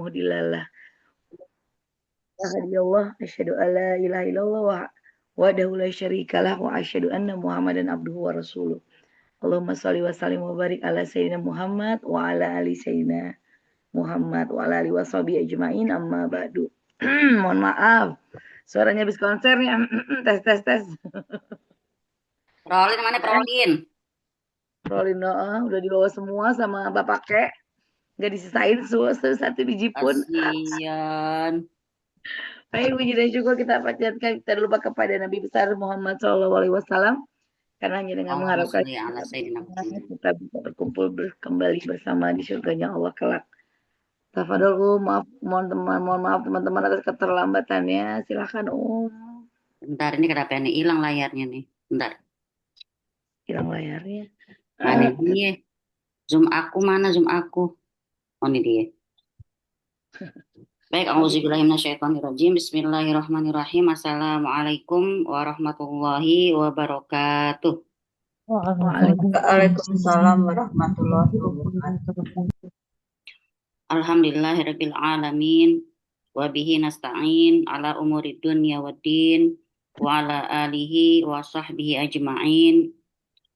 mudhillalah. Allah asyhadu alla ilaha illallah wahdahu la syarikalah wa asyhadu anna Muhammadan abduhu wa rasuluh. Allahumma shalli wa sallim wa barik ala sayyidina Muhammad wa ala ali sayyidina Muhammad wa ala alihi washabihi ajmain amma ba'du. Mohon maaf. Suaranya habis konser nih. Tes. Prolin mana Prolin? Prolin udah dibawa semua sama Bapak Kek. Nggak disisain satu biji pun. Kasian. Baik, puji dan syukur kita panjatkan kita lupa kepada Nabi besar Muhammad SAW karena hanya dengan Allahumma mengharapkan sholli ala sayyidina Muhammad. kita bisa berkumpul kembali bersama di surganya Allah kelak. Tafadhol, mohon maaf teman-teman atas keterlambatannya. Silakan Bentar, ini kenapa ini hilang layarnya nih? Bentar. hilang layarnya. Mana dia? Zoom aku mana? Zoom aku. Oh, ini dia. Baik, auzubillahi minasyaitonirrajim. Bismillahirrahmanirrahim. Assalamualaikum warahmatullahi wabarakatuh. Waalaikumsalam warahmatullahi wabarakatuh. Alhamdulillahirabbil alamin wa bihi nasta'in ala umuri dunya waddin wa ala alihi wa sahbihi ajma'in.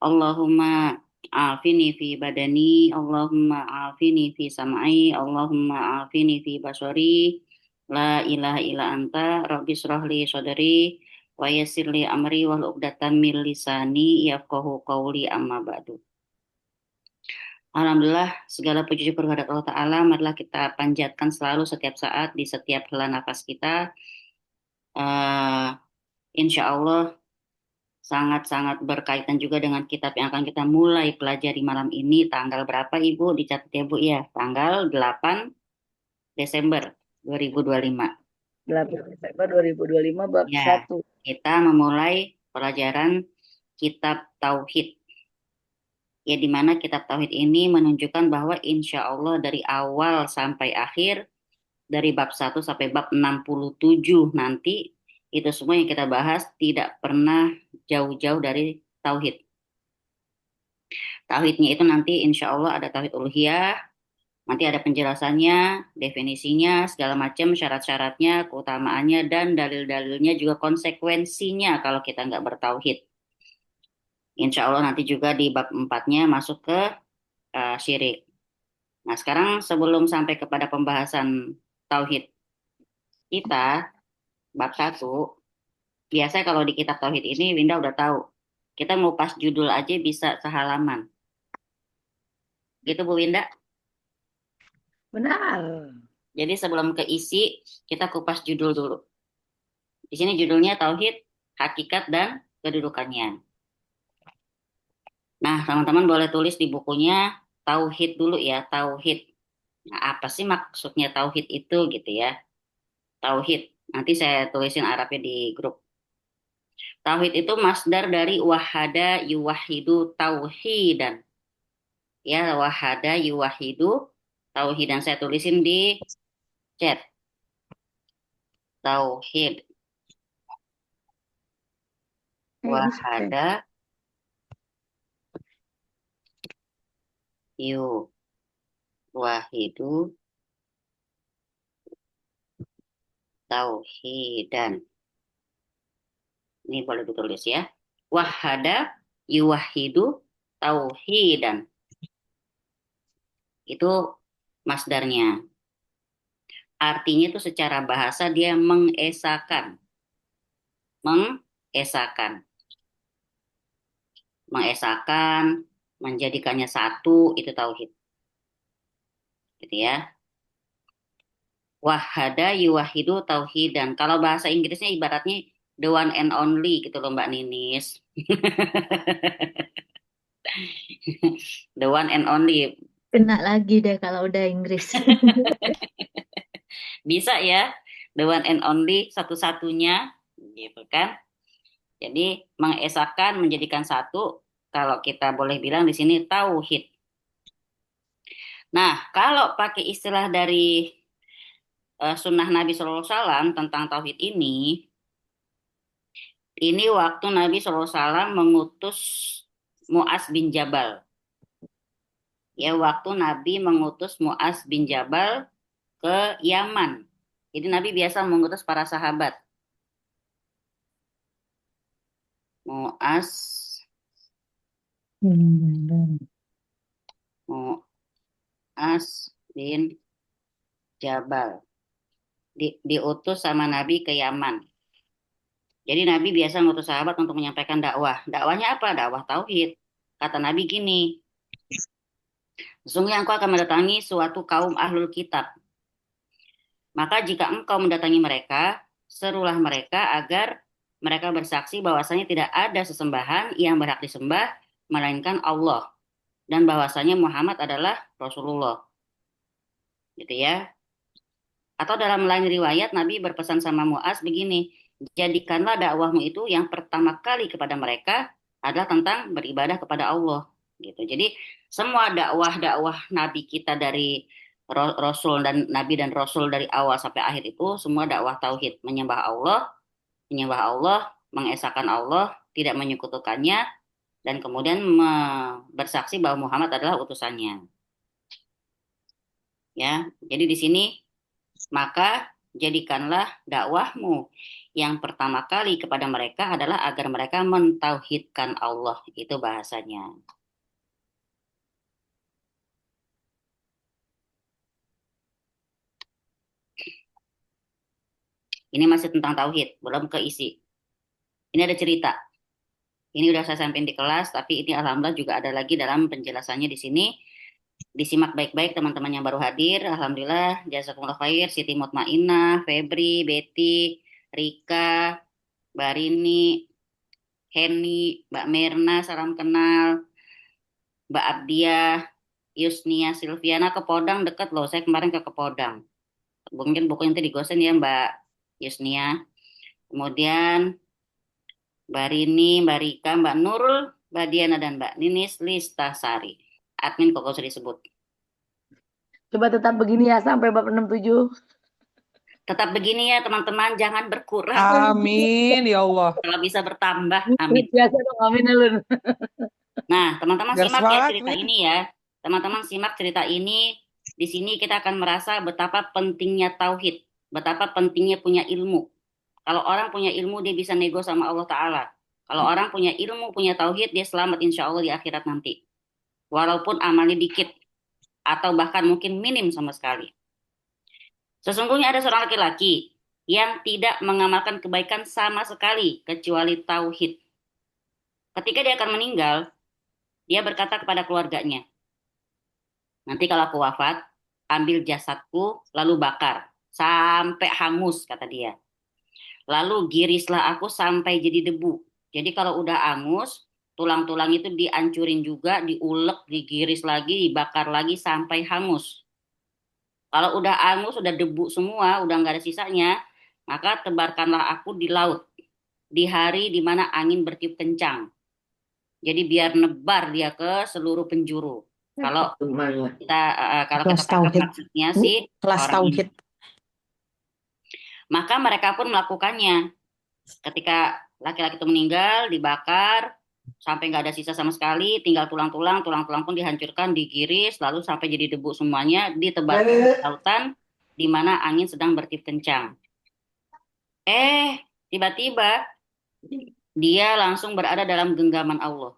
Allahumma afini fi badani, Allahumma afini fi sam'i, Allahumma afini fi basari. La ilaha illa anta, rabbi shrah li sadri wa yassir li amri wahlul 'uqdatam min lisani yafqahu qawli, amma ba'du. Alhamdulillah, segala puji syukur kepada Allah Ta'ala, marilah kita panjatkan selalu setiap saat, di setiap hela nafas kita. Insya Allah sangat-sangat berkaitan juga dengan kitab yang akan kita mulai pelajari malam ini. Tanggal berapa Ibu? Dicatat ya Bu ya. Tanggal 8 Desember 2025. 8 Desember 2025 bab Ya, 1. kita memulai pelajaran kitab Tauhid. Ya, di mana kitab Tauhid ini menunjukkan bahwa insya Allah dari awal sampai akhir, dari bab 1 sampai bab 67 nanti, itu semua yang kita bahas tidak pernah jauh-jauh dari Tauhid. Tauhidnya itu nanti insya Allah ada Tauhid Uluhiyah, nanti ada penjelasannya, definisinya, segala macam, syarat-syaratnya, keutamaannya, dan dalil-dalilnya, juga konsekuensinya kalau kita nggak bertauhid. Insya Allah nanti juga di bab 4-nya masuk ke syirik. Nah, sekarang sebelum sampai kepada pembahasan tauhid kita, bab 1, biasanya kalau di kitab tauhid ini Winda udah tahu, kita ngupas judul aja bisa sehalaman. Gitu Bu Winda? Benar. Jadi sebelum ke isi, kita kupas judul dulu. Di sini judulnya tauhid, hakikat, dan kedudukannya. Nah, teman-teman boleh tulis di bukunya tauhid dulu ya, tauhid. Nah, apa sih maksudnya tauhid itu gitu ya? Tauhid. Nanti saya tulisin Arabnya di grup. Tauhid itu masdar dari wahada yuwahidu tauhidan. Ya, wahada yuwahidu tauhidan. Saya tulisin di chat. Tauhid. Wahada yuwahidu tauhidan. Ini boleh ditulis ya. Wahada yuwahidu tauhidan. Itu masdarnya. Artinya itu secara bahasa dia mengesakan. Mengesakan. Mengesakan, menjadikannya satu, itu tauhid. Gitu ya. Wahada yuwahidu tauhidan. Kalau bahasa Inggrisnya ibaratnya the one and only gitu loh Mbak Ninis. The one and only. Kena lagi deh kalau udah Inggris. Bisa ya, the one and only, satu-satunya, gitu kan. Jadi mengesahkan, menjadikan satu, kalau kita boleh bilang di sini tauhid. Nah, kalau pakai istilah dari sunnah Nabi SAW tentang tauhid ini waktu Nabi SAW mengutus Mu'az bin Jabal. Ya, waktu Nabi mengutus Mu'az bin Jabal ke Yaman. Jadi Nabi biasa mengutus para sahabat. Mu'az, Mu'az bin Jabal. Diutus sama Nabi ke Yaman. Jadi Nabi biasa ngutus sahabat untuk menyampaikan dakwah. Dakwahnya apa? Dakwah tauhid. Kata Nabi gini, sesungguhnya engkau akan mendatangi suatu kaum ahlul kitab. Maka jika engkau mendatangi mereka, serulah mereka agar mereka bersaksi bahwasanya tidak ada sesembahan yang berhak disembah melainkan Allah dan bahwasanya Muhammad adalah Rasulullah. Gitu ya. Atau dalam lain riwayat Nabi berpesan sama Muaz begini, jadikanlah dakwahmu itu yang pertama kali kepada mereka adalah tentang beribadah kepada Allah. Gitu. Jadi semua dakwah-dakwah Nabi kita dari Rasul dan Nabi dan Rasul dari awal sampai akhir itu semua dakwah tauhid, menyembah Allah, mengesahkan Allah, tidak menyekutukannya, dan kemudian bersaksi bahwa Muhammad adalah utusannya. Ya, jadi di sini maka jadikanlah dakwahmu yang pertama kali kepada mereka adalah agar mereka mentauhidkan Allah. Itu bahasanya. Ini masih tentang tauhid, belum keisi. Ini ada cerita. Ini udah saya sampaikan di kelas, tapi ini alhamdulillah juga ada lagi dalam penjelasannya di sini. Disimak baik-baik teman-teman yang baru hadir. Alhamdulillah, jazakumullah khair, Siti Mutmainah, Febri, Betty, Rika, Barini, Henny, Mbak Mirna, salam kenal, Mbak Abdiah, Yusnia, Silviana ke Podang deket loh. Saya kemarin ke Podang. Mungkin bukunya nanti digosen ya Mbak Yusnia. Kemudian Mbak Rini, Mbak Rika, Mbak Nurul, Mbak Diana, dan Mbak Ninis Listasari. Admin kok usah disebut. Coba tetap begini ya sampai bab 67. Tetap begini ya teman-teman, jangan berkurang. Amin ya Allah. Kalau bisa bertambah, amin. Biasa dong, amin Alun. Nah, teman-teman Biar simak ya semangat cerita nih. ini ya. Teman-teman simak cerita ini. Di sini kita akan merasa betapa pentingnya tauhid, betapa pentingnya punya ilmu. Kalau orang punya ilmu, dia bisa nego sama Allah Ta'ala. Kalau orang punya ilmu, punya tauhid, dia selamat insya Allah di akhirat nanti. Walaupun amalnya dikit, atau bahkan mungkin minim sama sekali. Sesungguhnya ada seorang laki-laki yang tidak mengamalkan kebaikan sama sekali, kecuali tauhid. Ketika dia akan meninggal, dia berkata kepada keluarganya, nanti kalau aku wafat, ambil jasadku, lalu bakar, sampai hangus, kata dia. Lalu girislah aku sampai jadi debu. Jadi kalau udah angus, tulang-tulang itu dihancurin juga, diulek, digiris lagi, dibakar lagi sampai hangus. Kalau udah angus, udah debu semua, udah nggak ada sisanya, maka tebarkanlah aku di laut, di hari di mana angin bertiup kencang. Jadi biar nebar dia ke seluruh penjuru. Kalau kita Kelas tangkap tauhid. maksudnya sih Kelas orang ini. tauhid. Maka mereka pun melakukannya. Ketika laki-laki itu meninggal, dibakar, sampai nggak ada sisa sama sekali, tinggal tulang-tulang pun dihancurkan, digiris, lalu sampai jadi debu semuanya, ditebar ke lautan, di mana angin sedang bertiup kencang. Tiba-tiba dia langsung berada dalam genggaman Allah.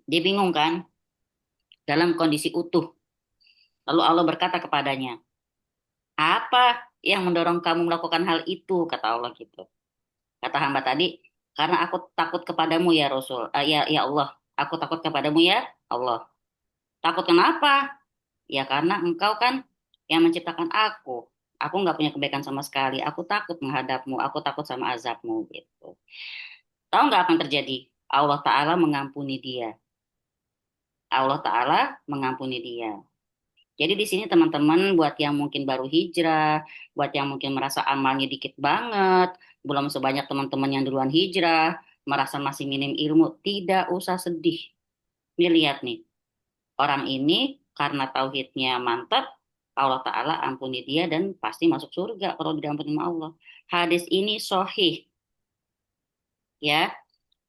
Dia bingung kan? Dalam kondisi utuh. Lalu Allah berkata kepadanya, apa yang mendorong kamu melakukan hal itu? Kata Allah gitu. Kata hamba tadi, karena aku takut kepadamu ya Rasul. Ya Allah, aku takut kepadamu ya Allah. Takut kenapa? Ya karena engkau kan yang menciptakan aku. Aku nggak punya kebaikan sama sekali. Aku takut menghadapmu. Aku takut sama azabmu gitu. Tahu nggak apa yang terjadi? Allah Ta'ala mengampuni dia. Allah Ta'ala mengampuni dia. Jadi di sini teman-teman buat yang mungkin baru hijrah, buat yang mungkin merasa amalnya dikit banget, belum sebanyak teman-teman yang duluan hijrah, merasa masih minim ilmu, tidak usah sedih. Ini lihat nih, orang ini karena tauhidnya mantap, Allah Ta'ala ampuni dia dan pasti masuk surga kalau diampuni sama Allah. Hadis ini sahih. Ya,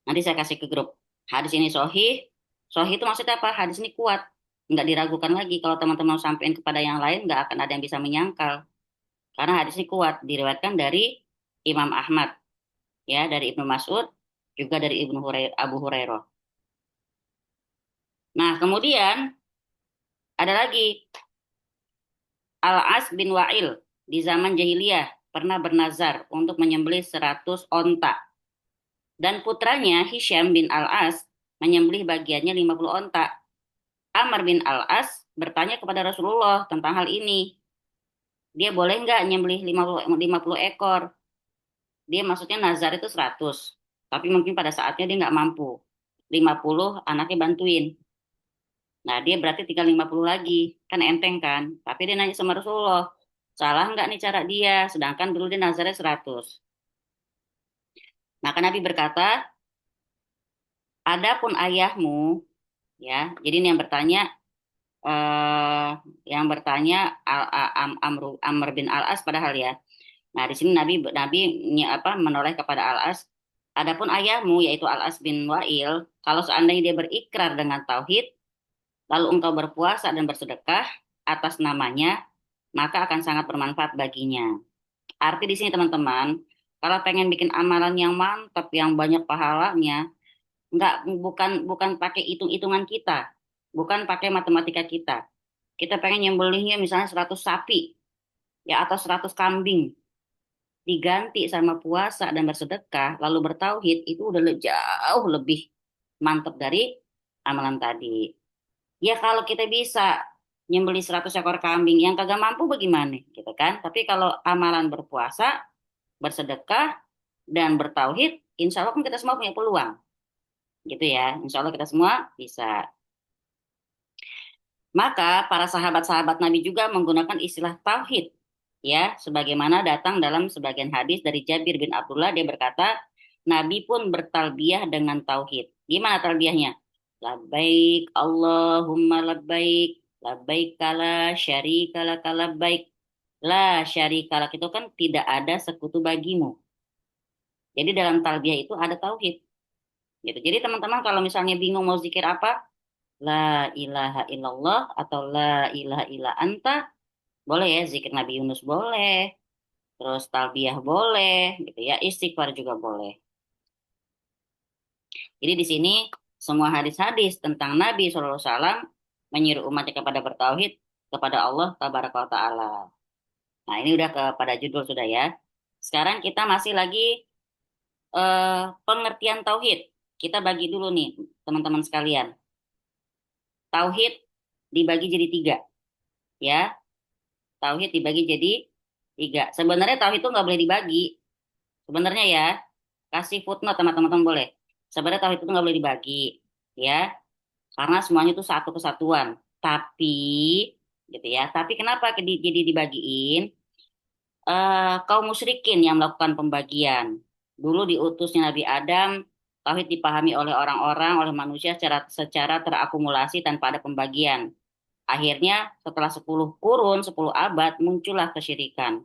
nanti saya kasih ke grup. Hadis ini sahih. Sahih itu maksudnya apa? Hadis ini kuat. nggak diragukan lagi. Kalau teman-teman sampaikan kepada yang lain, nggak akan ada yang bisa menyangkal. Karena hadis ini kuat, diriwayatkan dari Imam Ahmad, ya, dari Ibnu Mas'ud, juga dari Abu Hurairah. Nah, kemudian ada lagi Al-As bin Wa'il di zaman jahiliyah pernah bernazar untuk menyembelih 100 onta. Dan putranya Hisham bin Al-As menyembelih bagiannya 50 onta. Amr bin Al-As bertanya kepada Rasulullah tentang hal ini. Dia boleh nggak nyembelih 50 ekor? Dia maksudnya nazar itu 100. Tapi mungkin pada saatnya dia nggak mampu. 50 anaknya bantuin. Nah, dia berarti tinggal 50 lagi. Kan enteng kan? Tapi dia nanya sama Rasulullah, salah nggak nih cara dia? Sedangkan dulu dia nazarnya 100. Maka Nabi berkata, adapun ayahmu, ya, jadi ini yang bertanya Amr bin Al-As padahal ya. Nah, di sini Nabi menoleh kepada Al-As. Adapun ayahmu yaitu Al-As bin Wa'il, kalau seandainya dia berikrar dengan tauhid, lalu engkau berpuasa dan bersedekah atas namanya, maka akan sangat bermanfaat baginya. Arti di sini teman-teman, kalau pengen bikin amalan yang mantap, yang banyak pahalanya, bukan pakai hitung-hitungan kita, bukan pakai matematika kita. Kita pengen nyembelihnya misalnya 100 sapi, ya, atau 100 kambing, diganti sama puasa dan bersedekah, lalu bertauhid, itu udah jauh lebih mantap dari amalan tadi. Ya kalau kita bisa nyembeli 100 ekor kambing, yang kagak mampu bagaimana, gitu kan? Tapi kalau amalan berpuasa, bersedekah, dan bertauhid, insya Allah kan kita semua punya peluang, gitu ya. Insya Allah kita semua bisa. Maka para sahabat-sahabat Nabi juga menggunakan istilah tauhid, ya, sebagaimana datang dalam sebagian hadis dari Jabir bin Abdullah, dia berkata, Nabi pun bertalbiyah dengan tauhid. Gimana talbiyahnya? Labbaik Allahumma labbaik, labbaik la syarika laka labbaik, la syarika lak itu kan tidak ada sekutu bagimu. Jadi dalam talbiyah itu ada tauhid. Gitu. Jadi teman-teman kalau misalnya bingung mau zikir apa, la ilaha illallah atau la ilaha illa anta, boleh ya, zikir Nabi Yunus boleh, terus talbiyah boleh, gitu ya, istighfar juga boleh. Jadi di sini semua hadis-hadis tentang Nabi SAW menyuruh umatnya kepada bertauhid kepada Allah Tabaraka wa Ta'ala. Nah ini udah kepada judul sudah ya. Sekarang kita masih lagi pengertian tauhid. Kita bagi dulu nih teman-teman sekalian. Tauhid dibagi jadi 3, ya. Tauhid dibagi jadi 3. Sebenarnya tauhid itu nggak boleh dibagi. Sebenarnya ya, kasih footnote teman-teman boleh. Sebenarnya tauhid itu nggak boleh dibagi, ya, karena semuanya itu satu kesatuan. Tapi, gitu ya. Tapi kenapa jadi dibagiin? Kaum musyrikin yang melakukan pembagian. Dulu diutusnya Nabi Adam, tauhid dipahami oleh orang-orang, oleh manusia secara terakumulasi tanpa ada pembagian. Akhirnya setelah 10 kurun, 10 abad, muncullah kesyirikan.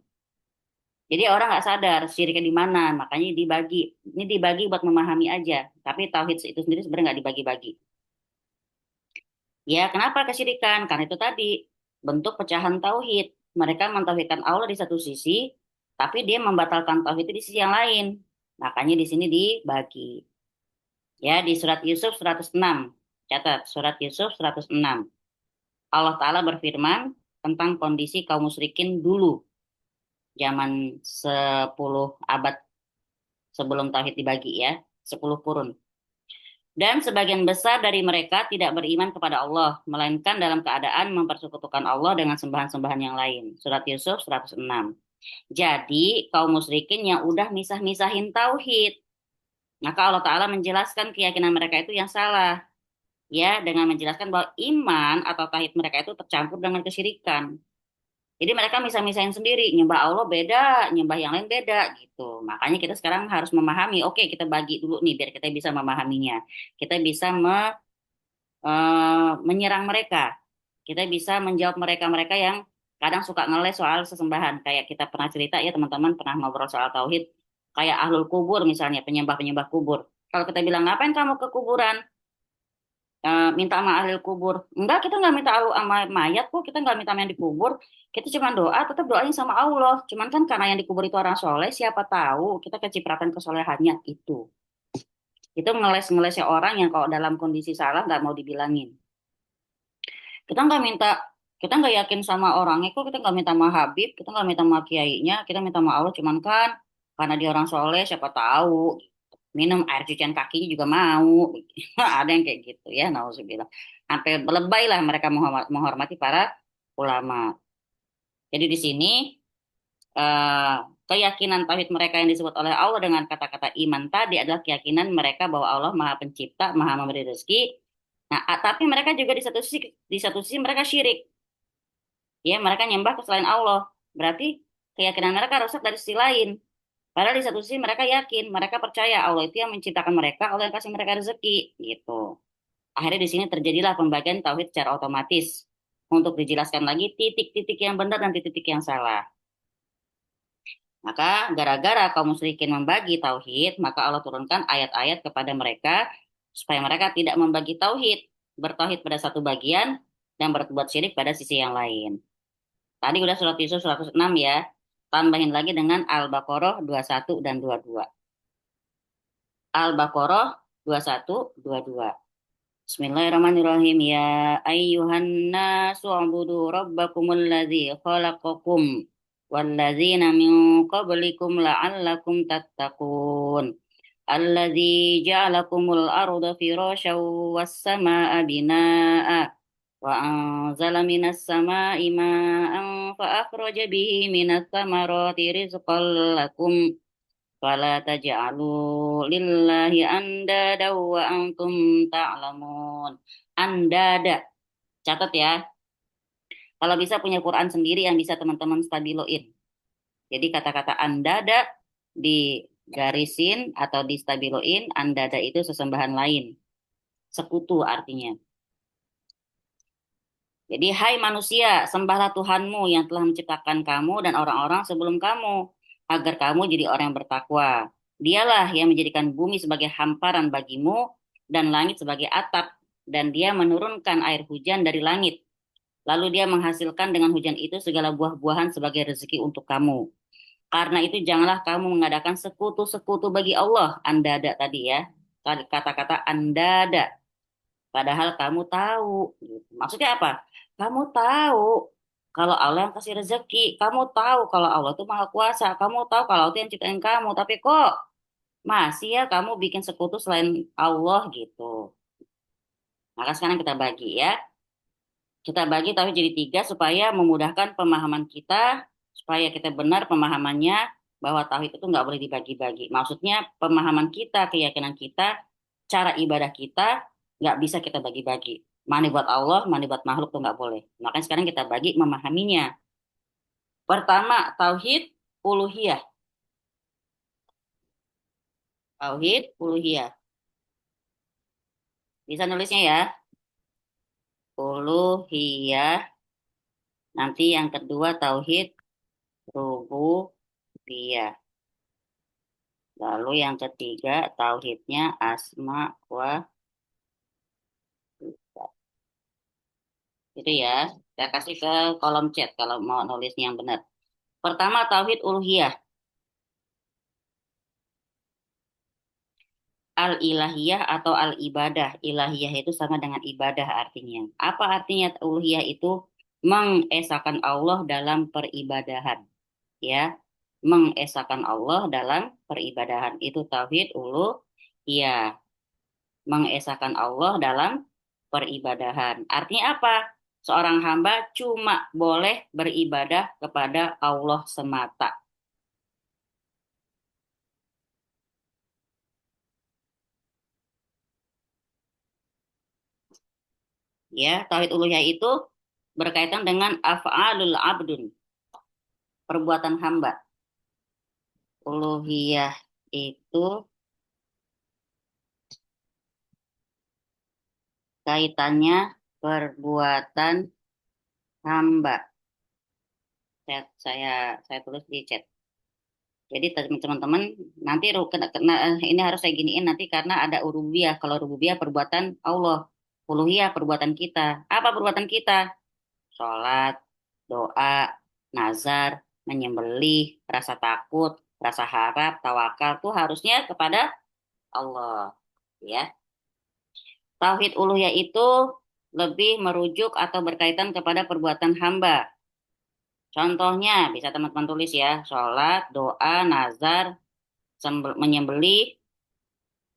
Jadi orang nggak sadar syiriknya di mana, makanya dibagi. Ini dibagi buat memahami aja, tapi tauhid itu sendiri sebenarnya nggak dibagi-bagi. Ya, kenapa kesyirikan? Karena itu tadi bentuk pecahan tauhid. Mereka mentauhidkan Allah di satu sisi, tapi dia membatalkan tauhid di sisi yang lain. Makanya di sini dibagi. Ya, di surat Yusuf 106. Catat, surat Yusuf 106. Allah Ta'ala berfirman tentang kondisi kaum musyrikin dulu, zaman 10 abad sebelum tauhid dibagi ya, 10 kurun. Dan sebagian besar dari mereka tidak beriman kepada Allah, melainkan dalam keadaan mempersekutukan Allah dengan sembahan-sembahan yang lain. Surat Yusuf 106. Jadi kaum musyrikin yang udah misah-misahin tauhid, maka Allah Ta'ala menjelaskan keyakinan mereka itu yang salah. Ya, dengan menjelaskan bahwa iman atau tauhid mereka itu tercampur dengan kesyirikan. Jadi mereka misah-misahin sendiri, nyembah Allah beda, nyembah yang lain beda gitu. Makanya kita sekarang harus memahami, oke kita bagi dulu nih biar kita bisa memahaminya. Kita bisa menyerang mereka. Kita bisa menjawab mereka-mereka yang kadang suka ngeles soal sesembahan. Kayak kita pernah cerita ya teman-teman pernah ngobrol soal tauhid. Kayak ahlul kubur misalnya, penyembah-penyembah kubur. Kalau kita bilang, ngapain kamu ke kuburan? minta sama ahli kubur. Enggak, kita nggak minta sama mayat kok, kita nggak minta sama yang dikubur. Kita cuma doa, tetap doanya sama Allah. Cuman kan karena yang dikubur itu orang soleh, siapa tahu kita kecipratan kesolehannya itu. Itu ngeles-ngelesnya orang yang kalau dalam kondisi salah nggak mau dibilangin. Kita nggak minta, kita nggak yakin sama orangnya kok, kita nggak minta sama Habib, kita nggak minta sama kiainya, kita minta sama Allah. Cuman kan karena dia orang soleh, siapa tahu minum air cucian kakinya juga mau. Ada yang kayak gitu ya, nauzubillah. Sampai lebay lah mereka menghormati para ulama. Jadi di sini eh, keyakinan tauhid mereka yang disebut oleh Allah dengan kata-kata iman tadi adalah keyakinan mereka bahwa Allah Maha Pencipta, Maha Memberi rezeki. Nah, tapi mereka juga di satu sisi mereka syirik. Ya, mereka nyembah ke selain Allah. Berarti keyakinan mereka rusak dari sisi lain. Padahal di satu sisi mereka yakin, mereka percaya Allah itu yang menciptakan mereka, Allah yang kasih mereka rezeki, gitu. Akhirnya di sini terjadilah pembagian tauhid secara otomatis. Untuk dijelaskan lagi titik-titik yang benar dan titik-titik yang salah. Maka gara-gara kaum musyrikin membagi tauhid, maka Allah turunkan ayat-ayat kepada mereka supaya mereka tidak membagi tauhid, bertauhid pada satu bagian dan berbuat syirik pada sisi yang lain. Tadi udah surat Yusuf 106 ya. Tambahin lagi dengan Al-Baqarah 21 dan 22. Al-Baqarah 21, 22. Bismillahirrahmanirrahim. Ya ayyuhan nasu ubudu rabbakumul ladzi khalaqakum walladzina min qablikum la'allakum tattaqun. Alladzi ja'alakumul arda firasyan was samaa'a binaa'a wa anzala minas samaa'i maa'an fa akhraja bihi minas thamarati rizqan lakum fala taj'alu lillahi andada wa antum ta'lamun. Andada. Catat ya. Kalau bisa punya Quran sendiri yang bisa teman-teman stabiloin. Jadi kata-kata andada digarisin atau distabiloin, andada itu sesembahan lain. Sekutu artinya. Jadi hai manusia, sembahlah Tuhanmu yang telah menciptakan kamu dan orang-orang sebelum kamu, agar kamu jadi orang yang bertakwa. Dialah yang menjadikan bumi sebagai hamparan bagimu dan langit sebagai atap, dan dia menurunkan air hujan dari langit. Lalu dia menghasilkan dengan hujan itu segala buah-buahan sebagai rezeki untuk kamu. Karena itu janganlah kamu mengadakan sekutu-sekutu bagi Allah. Andada tadi ya. Kata-kata andada. Padahal kamu tahu. Gitu. Maksudnya apa? Kamu tahu kalau Allah yang kasih rezeki. Kamu tahu kalau Allah itu maha kuasa. Kamu tahu kalau Allah itu yang ciptain kamu. Tapi kok masih ya kamu bikin sekutu selain Allah gitu. Maka sekarang kita bagi ya. Kita bagi tapi jadi tiga supaya memudahkan pemahaman kita, supaya kita benar pemahamannya bahwa tauhid itu nggak boleh dibagi-bagi. Maksudnya pemahaman kita, keyakinan kita, cara ibadah kita nggak bisa kita bagi-bagi. Mana buat Allah, mana buat makhluk tuh nggak boleh. Makanya sekarang kita bagi memahaminya. Pertama, tauhid uluhiyah. Tauhid uluhiyah. Bisa nulisnya ya. Uluhiyah. Nanti yang kedua tauhid rububiyah. Lalu yang ketiga tauhidnya asma wa sifat. Itu ya. Saya kasih ke kolom chat kalau mau nulisnya yang benar. Pertama tauhid uluhiyah. Al-ilahiyah atau al-ibadah. Ilahiyah itu sama dengan ibadah artinya. Apa artinya uluhiyah itu? Mengesahkan Allah dalam peribadahan. Ya. Mengesahkan Allah dalam peribadahan. Itu tauhid uluhiyah. Mengesahkan Allah dalam peribadahan. Artinya apa? Seorang hamba cuma boleh beribadah kepada Allah semata. Ya, tauhid uluhiyah itu berkaitan dengan af'alul abdun, perbuatan hamba. Uluhiyah itu kaitannya perbuatan hamba. Saya tulis di chat. Jadi teman-teman nanti ini harus saya giniin nanti karena ada rububiyah. Kalau rububiyah perbuatan Allah. uluhiyah perbuatan kita. Apa perbuatan kita? Sholat, doa, nazar, menyembelih, rasa takut, rasa harap, tawakal tuh harusnya kepada Allah. Ya, tauhid uluhiyah itu lebih merujuk atau berkaitan kepada perbuatan hamba. Contohnya bisa teman-teman tulis ya, sholat, doa, nazar, menyembelih,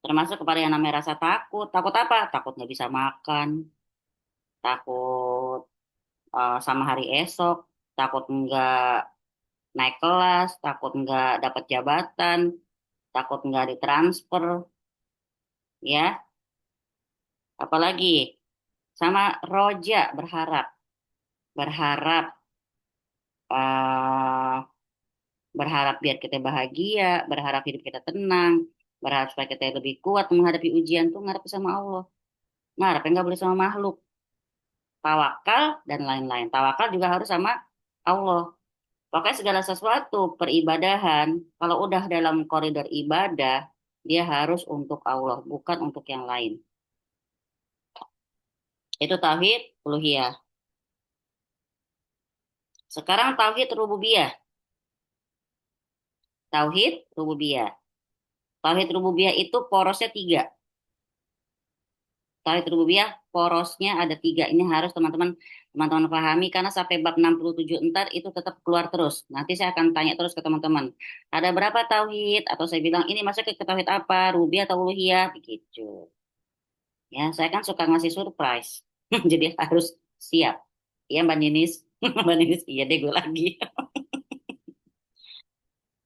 termasuk kepada yang namanya rasa takut. Takut apa? Takut nggak bisa makan, takut sama hari esok, takut nggak naik kelas, takut nggak dapat jabatan, takut nggak ditransfer, ya. Apalagi sama roja berharap, berharap, eh, berharap biar kita bahagia, berharap hidup kita tenang, berharap supaya kita lebih kuat menghadapi ujian tuh ngarep sama Allah. Ngarep nggak boleh sama makhluk. Tawakal dan lain-lain. Tawakal juga harus sama Allah. Pokoknya segala sesuatu peribadahan, kalau udah dalam koridor ibadah, dia harus untuk Allah, bukan untuk yang lain. Itu tauhid uluhiyah. Sekarang tauhid rububiyah. Tauhid rububiyah. Tauhid rububiyah itu porosnya tiga. Tauhid rububiyah porosnya ada tiga. Ini harus teman-teman pahami karena sampai bab 67 ntar itu tetap keluar terus. Nanti saya akan tanya terus ke teman-teman. Ada berapa tauhid? Atau saya bilang ini masuk ke tauhid apa? Rububiyah atau uluhiyah? Begitu. Ya, saya kan suka ngasih surprise. Jadi harus siap. Iya Mbak Ninis. Mbak Ninis, iya deh gue lagi.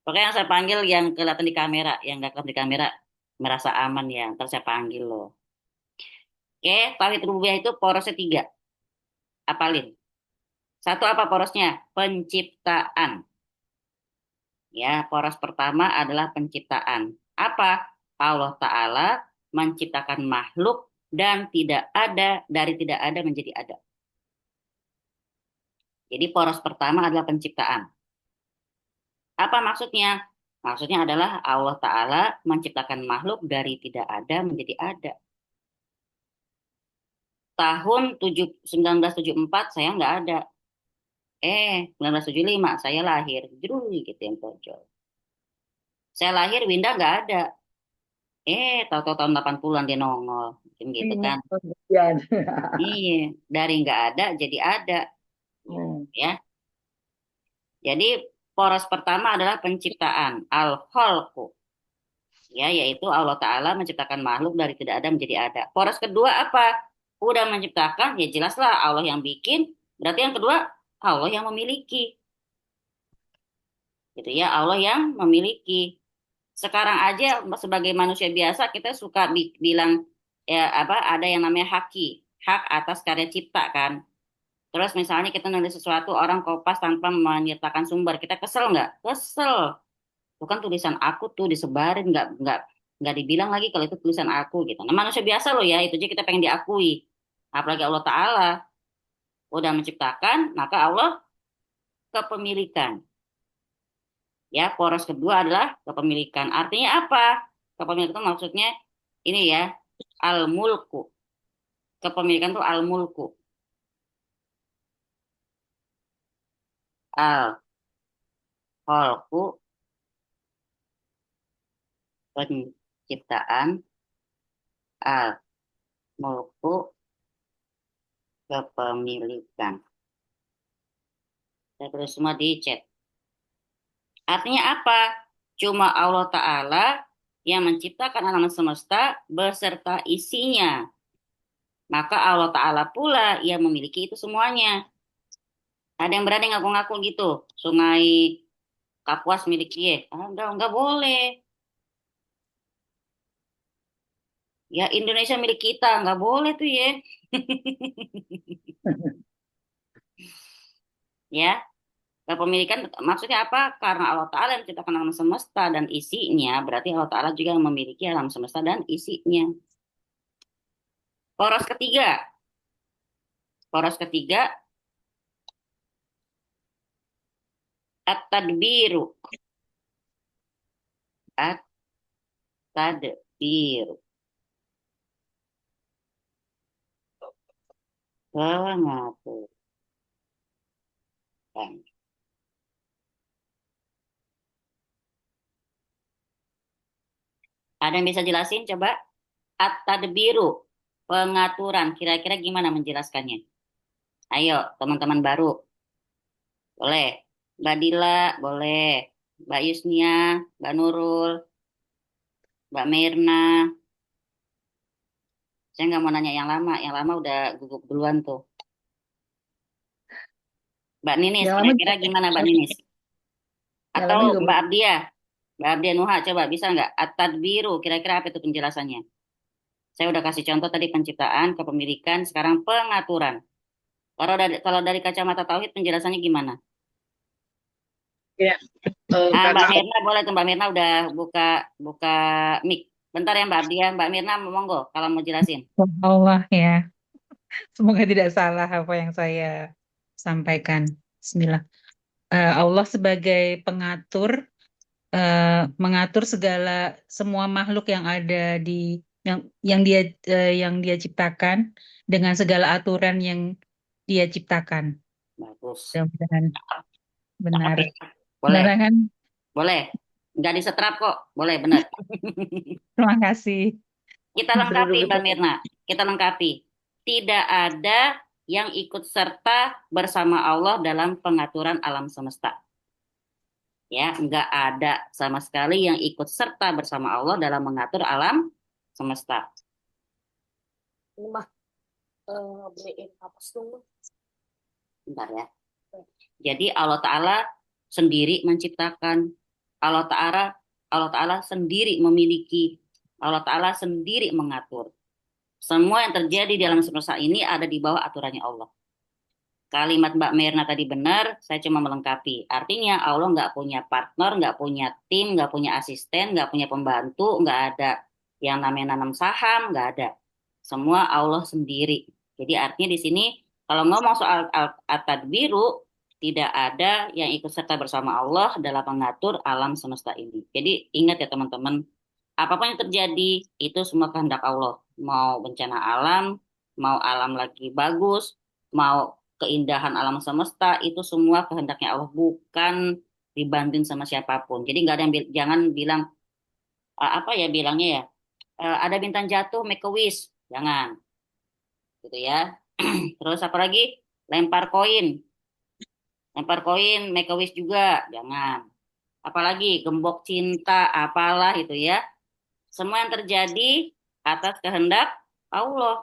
Pokoknya yang saya panggil yang kelihatan di kamera, yang nggak kelihatan di kamera merasa aman ya. Ntar saya panggil loh. Oke, tauhid rububiyah itu porosnya tiga. Apalin. Satu apa porosnya? Penciptaan. Ya, poros pertama adalah penciptaan. Apa? Allah Ta'ala menciptakan makhluk dan tidak ada, dari tidak ada menjadi ada. Jadi poros pertama adalah penciptaan. Apa maksudnya? Maksudnya adalah Allah Ta'ala menciptakan makhluk dari tidak ada menjadi ada. Tahun 1974 saya nggak ada. 1975 saya lahir. Jrul gitu yang pojok. Saya lahir Winda nggak ada. Tahu-tahu tahun 80-an dia nongol. Gitu kan. Kemudian. Iya, dari nggak ada jadi ada. Ya. Jadi poros pertama adalah penciptaan. Al-Khalqu. Ya, yaitu Allah Ta'ala menciptakan makhluk dari tidak ada menjadi ada. Poros kedua apa? Udah menciptakan, ya jelaslah Allah yang bikin. Berarti yang kedua, Allah yang memiliki. Gitu ya, Allah yang memiliki. Sekarang aja sebagai manusia biasa kita suka bilang ya apa ada yang namanya haki, hak atas karya cipta kan. Terus misalnya kita nulis sesuatu orang kopas tanpa menyertakan sumber, kita kesel nggak? Kesel. Bukan tulisan aku tuh disebarin nggak dibilang lagi kalau itu tulisan aku gitu. Nah, manusia biasa loh ya, itu aja kita pengen diakui. Apalagi Allah Ta'ala udah menciptakan, maka Allah kepemilikan. Ya, poros kedua adalah kepemilikan. Artinya apa? Kepemilikan itu maksudnya ini ya, al-mulku. Kepemilikan itu al-mulku. Al-khalqu, penciptaan, al-mulku, kepemilikan. Saya tulis semua di chat. Artinya apa? Cuma Allah Ta'ala yang menciptakan alam semesta beserta isinya. Maka Allah Ta'ala pula yang memiliki itu semuanya. Ada yang berani ngaku-ngaku gitu. Sungai Kapuas milik dia. Enggak boleh. Ya Indonesia milik kita. Enggak boleh tuh ya. Ya. Kepemilikan maksudnya apa? Karena Allah Ta'ala yang menciptakan alam semesta dan isinya. Berarti Allah Ta'ala juga yang memiliki alam semesta dan isinya. Poros ketiga. Poros ketiga. At-tadbiru. At-tadbiru. Pengatur. Ada yang bisa jelasin coba? At-tadbiru, pengaturan. Kira-kira gimana menjelaskannya? Ayo, teman-teman baru. Boleh. Mbak Dila, boleh. Mbak Yusnia, Mbak Nurul, Mbak Mirna. Saya nggak mau nanya yang lama. Yang lama udah gugup duluan tuh. Mbak Ninis, Yang lama kira-kira juga, gimana Mbak Ninis? yang Atau lama juga Mbak boleh. Abdiah? Mbak Abdiah Nuha, coba bisa nggak? At-tadbiru, kira-kira apa itu penjelasannya? Saya udah kasih contoh tadi penciptaan, kepemilikan, sekarang pengaturan. Kalau dari kacamata tauhid penjelasannya gimana? Ya, Mbak karena Mirna boleh tuh Mbak Mirna udah buka buka mic. Bentar ya Mbak Abdiah, Mbak Mirna monggo kalau mau jelasin. Allah ya. Semoga tidak salah apa yang saya sampaikan. Bismillah. Allah sebagai pengatur, mengatur segala semua makhluk yang ada di yang yang dia ciptakan dengan segala aturan yang dia ciptakan. Bagus. Mudah-mudahan benar. Oke, Benar boleh, kan? boleh. Nggak disetrap kok, boleh benar. Terima kasih. Kita seru lengkapi betul. Mbak Mirna, kita lengkapi. Tidak ada yang ikut serta bersama Allah dalam pengaturan alam semesta. Ya, nggak ada sama sekali yang ikut serta bersama Allah dalam mengatur alam semesta. Ini mah beliin apa dulu? Bentar ya. Jadi Allah Ta'ala sendiri menciptakan. Allah Ta'ala Allah Ta'ala sendiri memiliki. Allah Ta'ala sendiri mengatur. Semua yang terjadi di alam semesta ini ada di bawah aturannya Allah. Kalimat Mbak Mirna tadi benar, saya cuma melengkapi. Artinya Allah nggak punya partner, nggak punya tim, nggak punya asisten, nggak punya pembantu, nggak ada yang namanya nanam saham, nggak ada. Semua Allah sendiri. Jadi artinya di sini kalau ngomong soal at-tadbiru, tidak ada yang ikut serta bersama Allah dalam mengatur alam semesta ini. Jadi ingat ya teman-teman, apapun yang terjadi itu semua kehendak Allah. Mau bencana alam, mau alam lagi bagus, mau keindahan alam semesta itu semua kehendaknya Allah, bukan dibanding sama siapapun. Jadi nggak ada yang jangan bilang apa ya bilangnya ya, ada bintang jatuh make a wish, jangan gitu ya. Terus apa lagi, lempar koin make a wish juga jangan. Apalagi gembok cinta apalah itu ya, semua yang terjadi atas kehendak Allah.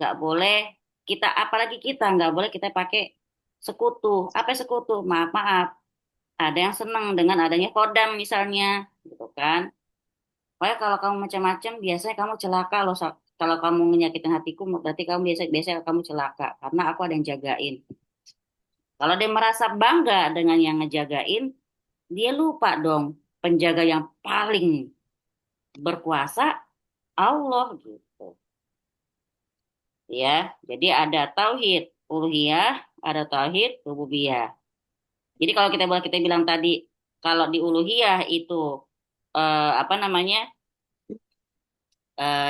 Nggak boleh kita, apalagi kita nggak boleh kita pakai sekutu. Apa sekutu? Maaf maaf, ada yang senang dengan adanya kodam misalnya gitu kan. Pokoknya kalau kamu macam-macam biasanya kamu celaka loh. Kalau kamu menyakitin hatiku berarti kamu biasa kamu celaka karena aku ada yang jagain. Kalau dia merasa bangga dengan yang ngejagain, dia lupa dong penjaga yang paling berkuasa Allah gitu ya. Jadi ada tauhid uluhiyah, ada tauhid rububiyah. Jadi kalau kita bilang tadi, kalau di uluhiyah itu apa namanya,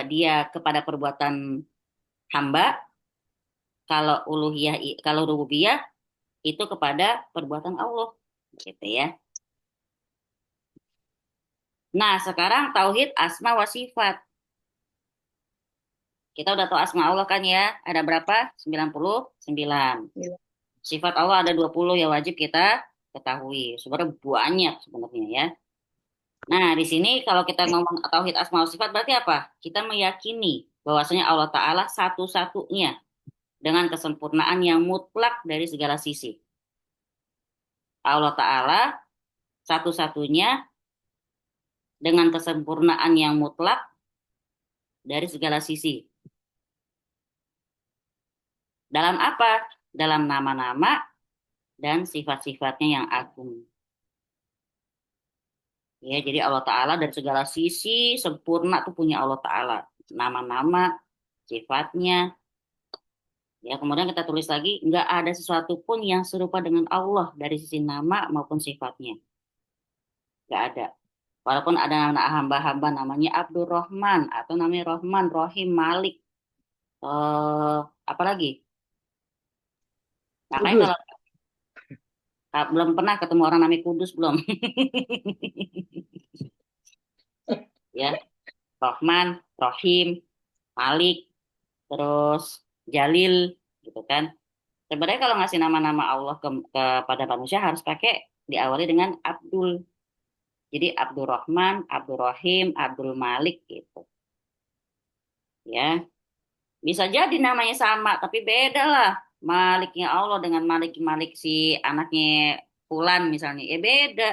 dia kepada perbuatan hamba. Kalau uluhiyah, kalau rububiyah itu kepada perbuatan Allah, gitu ya. Nah sekarang tauhid asma wa sifat. Kita udah tahu asma Allah kan ya, ada berapa? 99. Sifat Allah ada 20 ya, wajib kita ketahui. Sebenarnya banyak sebenarnya ya. Nah, di sini kalau kita ngomong tauhid asma wa sifat berarti apa? Kita meyakini bahwasanya Allah Ta'ala satu-satunya dengan kesempurnaan yang mutlak dari segala sisi. Allah Ta'ala satu-satunya dengan kesempurnaan yang mutlak dari segala sisi. Dalam apa? Dalam nama-nama dan sifat-sifatnya yang agung. Ya, jadi Allah Ta'ala dari segala sisi sempurna tuh punya Allah Ta'ala. Nama-nama, sifatnya. Ya, kemudian kita tulis lagi, nggak ada sesuatu pun yang serupa dengan Allah dari sisi nama maupun sifatnya. Nggak ada. Walaupun ada hamba-hamba namanya Abdurrahman atau namanya Rahman, Rohim, Malik, Apalagi? Makanya Kudus. kalau belum pernah ketemu orang namanya Kudus belum. Ya, Rahman, Rahim, Malik, terus Jalil, gitu kan. Sebenarnya kalau ngasih nama-nama Allah kepada manusia harus pakai diawali dengan Abdul. Jadi Abdurrahman, Abdurrahim, Abdul Malik gitu. Ya, bisa jadi namanya sama, tapi beda lah. Maliknya Allah dengan Malik si anaknya Fulan misalnya, ya beda.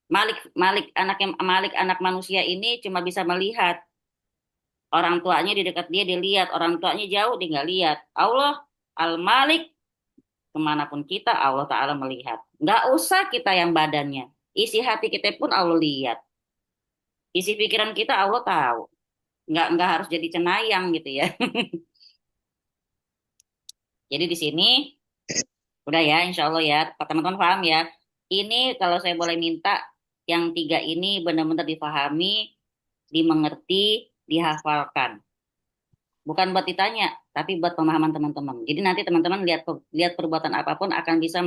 Malik Malik anak manusia ini cuma bisa melihat orang tuanya di dekat dia lihat, orang tuanya jauh dia nggak lihat. Allah Al-Malik kemanapun kita Allah Ta'ala melihat. Nggak usah kita yang badannya. Isi hati kita pun Allah lihat. Isi pikiran kita Allah tahu. Nggak harus jadi cenayang gitu ya. Jadi di sini udah ya, insya Allah ya, teman-teman paham ya. Ini kalau saya boleh minta, yang tiga ini benar-benar difahami, dimengerti, dihafalkan. Bukan buat ditanya, tapi buat pemahaman teman-teman. Jadi nanti teman-teman lihat perbuatan apapun akan bisa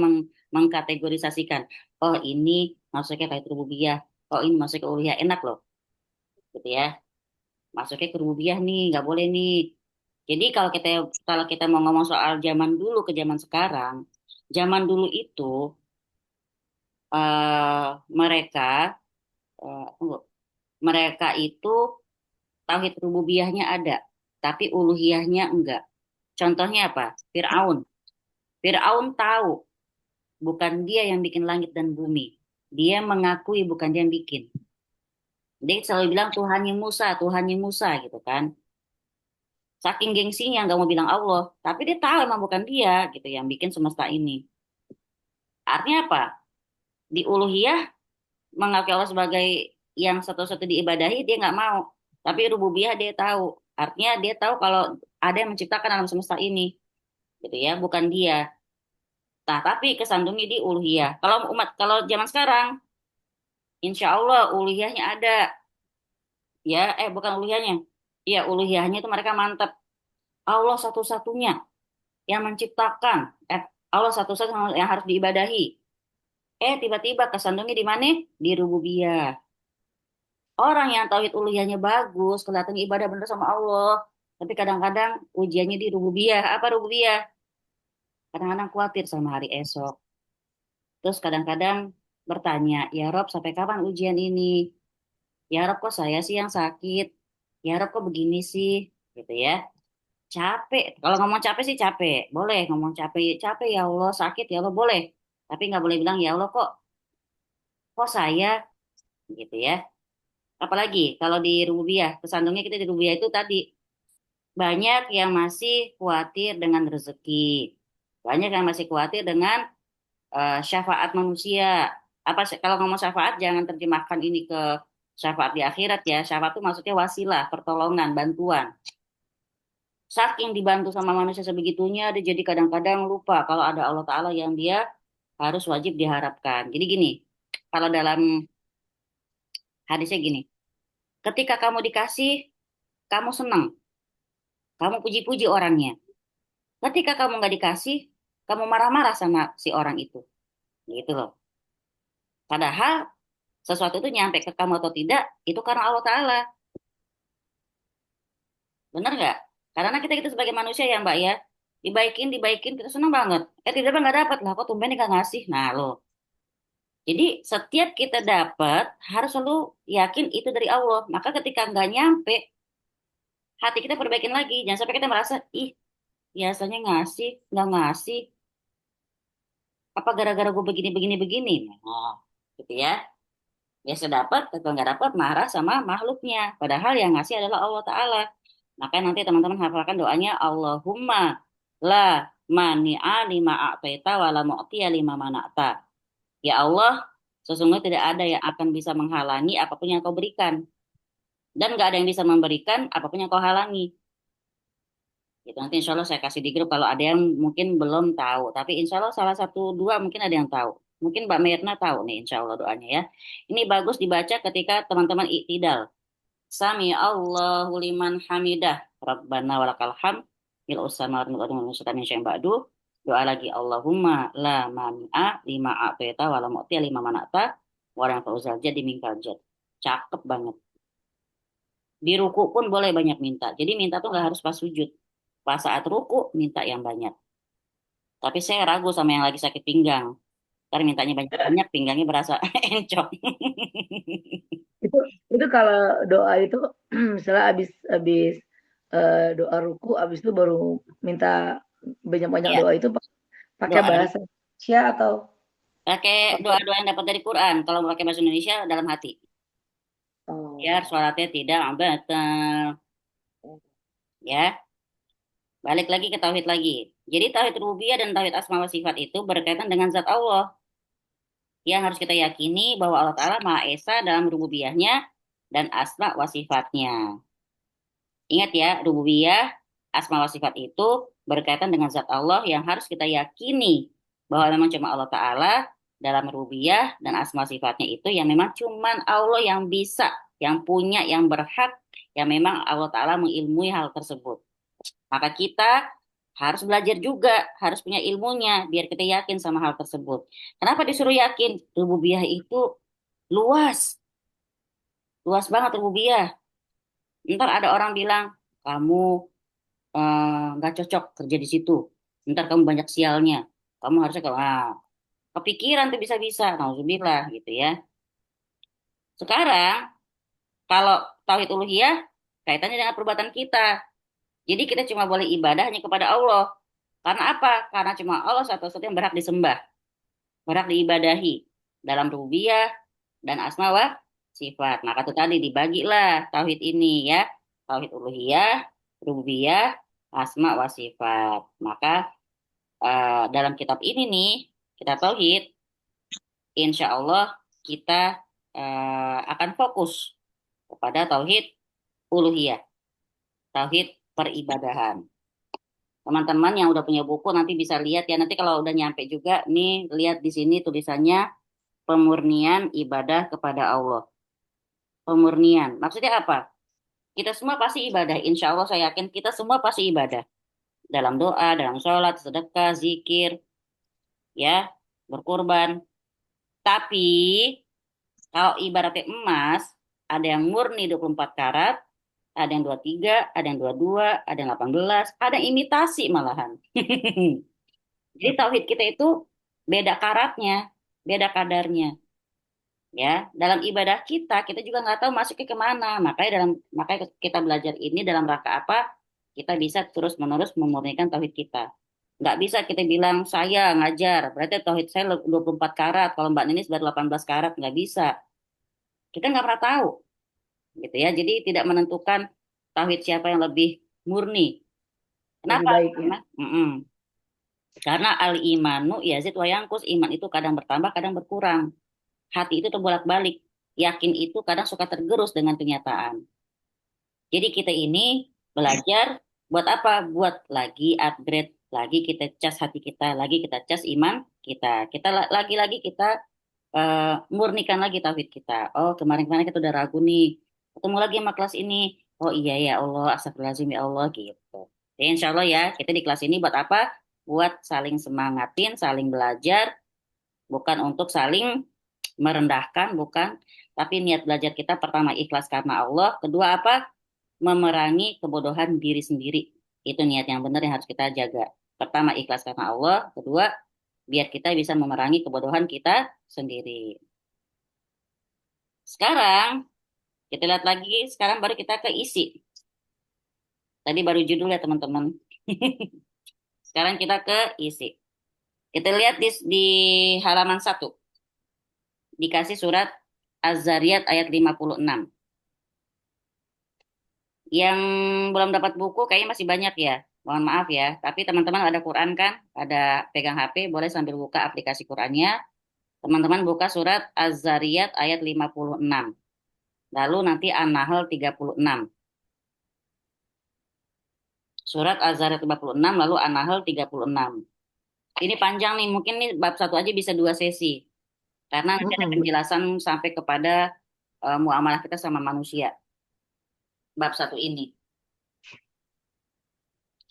mengkategorisasikan. Oh ini masuknya kayak rububiyah. Oh ini masuknya ke uluhiyah. Enak loh, gitu ya. Masuknya ke rububiyah nih, nggak boleh nih. Jadi kalau kita mau ngomong soal zaman dulu ke zaman sekarang, zaman dulu itu mereka tunggu, mereka itu tauhid rububiyahnya ada, tapi uluhiyahnya enggak. Contohnya apa? Fir'aun. Fir'aun tahu bukan dia yang bikin langit dan bumi. Dia mengakui bukan dia yang bikin. Dia selalu bilang Tuhannya Musa gitu kan. Saking gengsinya nggak mau bilang Allah, tapi dia tahu emang bukan dia gitu yang bikin semesta ini. Artinya apa? Di uluhiyah mengakui Allah sebagai yang satu-satu diibadahi dia nggak mau. Tapi rububiyah dia tahu. Artinya dia tahu kalau ada yang menciptakan alam semesta ini, gitu ya, bukan dia. Nah, tapi kesandungnya di uluhiyah. Kalau zaman sekarang, insya Allah uluhiyahnya ada, ya, bukan uluhiyahnya, ya uluhiyahnya itu mereka mantap. Allah satu-satunya yang menciptakan, Allah satu-satunya yang harus diibadahi. Tiba-tiba kesandungnya di mana? Di rububiyah. Orang yang tauhid uluhiyahnya bagus, kelihatannya ibadah bener sama Allah. Tapi kadang-kadang ujiannya di rububiyah. Apa rububiyah? Kadang-kadang khawatir sama hari esok. Terus kadang-kadang bertanya, ya Rob sampai kapan ujian ini? Ya Rob kok saya sih yang sakit? Ya Rob kok begini sih? Gitu ya. Capek. Kalau ngomong capek sih capek. Boleh ngomong capek. Capek ya Allah, sakit ya Allah boleh. Tapi nggak boleh bilang ya Allah kok saya gitu ya. Apalagi kalau di rububiyah, kesandungnya kita di rububiyah itu tadi banyak yang masih khawatir dengan rezeki. Banyak yang masih khawatir dengan syafaat manusia. Kalau ngomong syafaat jangan terjemahkan ini ke syafaat di akhirat ya. Syafaat itu maksudnya wasilah, pertolongan, bantuan. Saking dibantu sama manusia sebegitunya, dia jadi kadang-kadang lupa kalau ada Allah Ta'ala yang dia harus wajib diharapkan. Jadi gini, kalau dalam hadisnya gini, ketika kamu dikasih, kamu senang, kamu puji-puji orangnya. Ketika kamu nggak dikasih, kamu marah-marah sama si orang itu. Gitu loh. Padahal sesuatu itu nyampe ke kamu atau tidak, itu karena Allah Ta'ala. Bener nggak? Karena kita sebagai manusia ya Mbak ya, dibaikin, kita senang banget. Tiba-tiba nggak dapat lah, kok tumben nggak ngasih. Nah loh, jadi setiap kita dapat, harus selalu yakin itu dari Allah. Maka ketika nggak nyampe, hati kita perbaikin lagi. Jangan sampai kita merasa, ih, biasanya ngasih, nggak ngasih. Apa gara-gara gue begini? Nah, gitu ya. Biasa dapat, atau nggak dapat, marah sama makhluknya. Padahal yang ngasih adalah Allah Ta'ala. Makanya nanti teman-teman hafalkan doanya, Allahumma la mani'a lima a'taita wa la mu'tiya lima mana'ta. Ya Allah, sesungguhnya tidak ada yang akan bisa menghalangi apapun yang kau berikan. Dan nggak ada yang bisa memberikan apapun yang kau halangi. Gitu, nanti insya Allah saya kasih di grup kalau ada yang mungkin belum tahu. Tapi insya Allah salah satu dua mungkin ada yang tahu. Mungkin Mbak Mirna tahu nih insya Allah doanya ya. Ini bagus dibaca ketika teman-teman iktidal. Sami Allahu liman hamidah. Rabbana walakal hamd. mil ussamawati wal ardi wa ma min syai'in ba'du. Doa lagi, Allahumma la mani'a lima a'taita wa la mu'tiya lima mana'ta wa la yanfa'u dzal jaddi minkal jadd. Cakep banget. Di ruku pun boleh banyak minta. Jadi minta tuh nggak harus pas sujud. Pas saat ruku minta yang banyak. Tapi saya ragu sama yang lagi sakit pinggang. Ntar mintanya banyak-banyak, pinggangnya berasa encok. Itu itu kalau doa itu misalnya habis doa ruku, habis itu baru minta banyak-banyak Iya, doa itu pakai doa bahasa Indonesia atau pakai pakai doa-doa yang dapat dari Quran. Kalau pakai bahasa Indonesia dalam hati. Biar oh. sholatnya tidak batal. Ya, balik lagi ke tauhid lagi. Jadi tauhid rububiyah dan tauhid asma wa sifat itu berkaitan dengan zat Allah. Yang harus kita yakini bahwa Allah Ta'ala Maha Esa dalam rububiyahnya dan asma wa sifatnya. Ingat ya, rububiyah, asma wa sifat itu berkaitan dengan zat Allah yang harus kita yakini bahwa memang cuma Allah Ta'ala dalam rububiyah dan asma sifatnya itu yang memang cuma Allah yang bisa, yang punya, yang berhak, yang memang Allah Ta'ala mengilmui hal tersebut. Maka kita harus belajar juga, harus punya ilmunya biar kita yakin sama hal tersebut. Kenapa disuruh yakin? Rububiyah itu luas, luas banget rububiyah. Ntar ada orang bilang, kamu nggak cocok kerja di situ. Ntar kamu banyak sialnya. Kamu harusnya kepikiran tuh bisa-bisa. Nauzubillah gitu ya. Sekarang kalau tauhid uluhiyah kaitannya dengan perbuatan kita. Jadi kita cuma boleh ibadah hanya kepada Allah. Karena apa? Karena cuma Allah satu-satunya yang berhak disembah, berhak diibadahi dalam rububiyah dan asma wa sifat. Maka itu tadi dibagilah tauhid ini ya. Tauhid uluhiyah, rububiyah, asma wa sifat. Maka dalam kitab ini nih, kitab tauhid, insya Allah kita akan fokus kepada tauhid uluhiyah, tauhid peribadahan. Teman-teman yang udah punya buku nanti bisa lihat ya. Nanti kalau udah nyampe juga nih, lihat di sini tulisannya pemurnian ibadah kepada Allah. Pemurnian. Maksudnya apa? Kita semua pasti ibadah. Insya Allah saya yakin kita semua pasti ibadah. Dalam doa, dalam sholat, sedekah, zikir, ya, berkorban. Tapi kalau ibaratnya emas, ada yang murni 24 karat, ada yang 23, ada yang 22, ada yang 18, ada yang imitasi malahan. Jadi tauhid kita itu beda karatnya, beda kadarnya. Ya, dalam ibadah kita juga nggak tahu masuknya kemana. Makanya kita belajar ini dalam rangka apa? Kita bisa terus-menerus memurnikan tauhid kita. Nggak bisa kita bilang saya ngajar, berarti tauhid saya 24 karat, kalau Mbak Ninis baru 18 karat, nggak bisa. Kita nggak pernah tahu, gitu ya. Jadi tidak menentukan tauhid siapa yang lebih murni. Lebih Kenapa? baik ya. Karena al-imanu yazid wa yanqus, iman itu kadang bertambah, kadang berkurang. Hati itu terbolak-balik. Yakin itu kadang suka tergerus dengan kenyataan. Jadi kita ini belajar buat apa? Buat lagi upgrade, lagi kita cas hati kita, lagi kita cas iman kita. Lagi-lagi kita murnikan lagi tauhid kita. Oh, kemarin-kemarin kita udah ragu nih. Ketemu lagi sama kelas ini. Oh iya ya Allah, astagfirullahaladzim ya Allah gitu. Jadi insya Allah ya, kita di kelas ini buat apa? Buat saling semangatin, saling belajar, bukan untuk saling merendahkan, bukan. Tapi niat belajar kita pertama ikhlas karena Allah, kedua apa? Memerangi kebodohan diri sendiri. Itu niat yang benar yang harus kita jaga. Pertama ikhlas karena Allah, kedua biar kita bisa memerangi kebodohan kita sendiri. Sekarang kita lihat lagi, sekarang baru kita ke isi. Tadi baru judul ya teman-teman. Sekarang kita ke isi. Kita lihat di halaman 1. Dikasih surat Az-Zariyat ayat 56. Yang belum dapat buku kayaknya masih banyak ya. Mohon maaf ya. Tapi teman-teman ada Quran kan? Ada pegang HP, boleh sambil buka aplikasi Qurannya. Teman-teman buka surat Az-Zariyat ayat 56. Lalu nanti An-Nahl 36. Surat Az-Zariyat 56, lalu An-Nahl 36. Ini panjang nih, mungkin nih bab 1 aja bisa 2 sesi. Karena nanti ada penjelasan sampai kepada muamalah kita sama manusia. Bab 1 ini.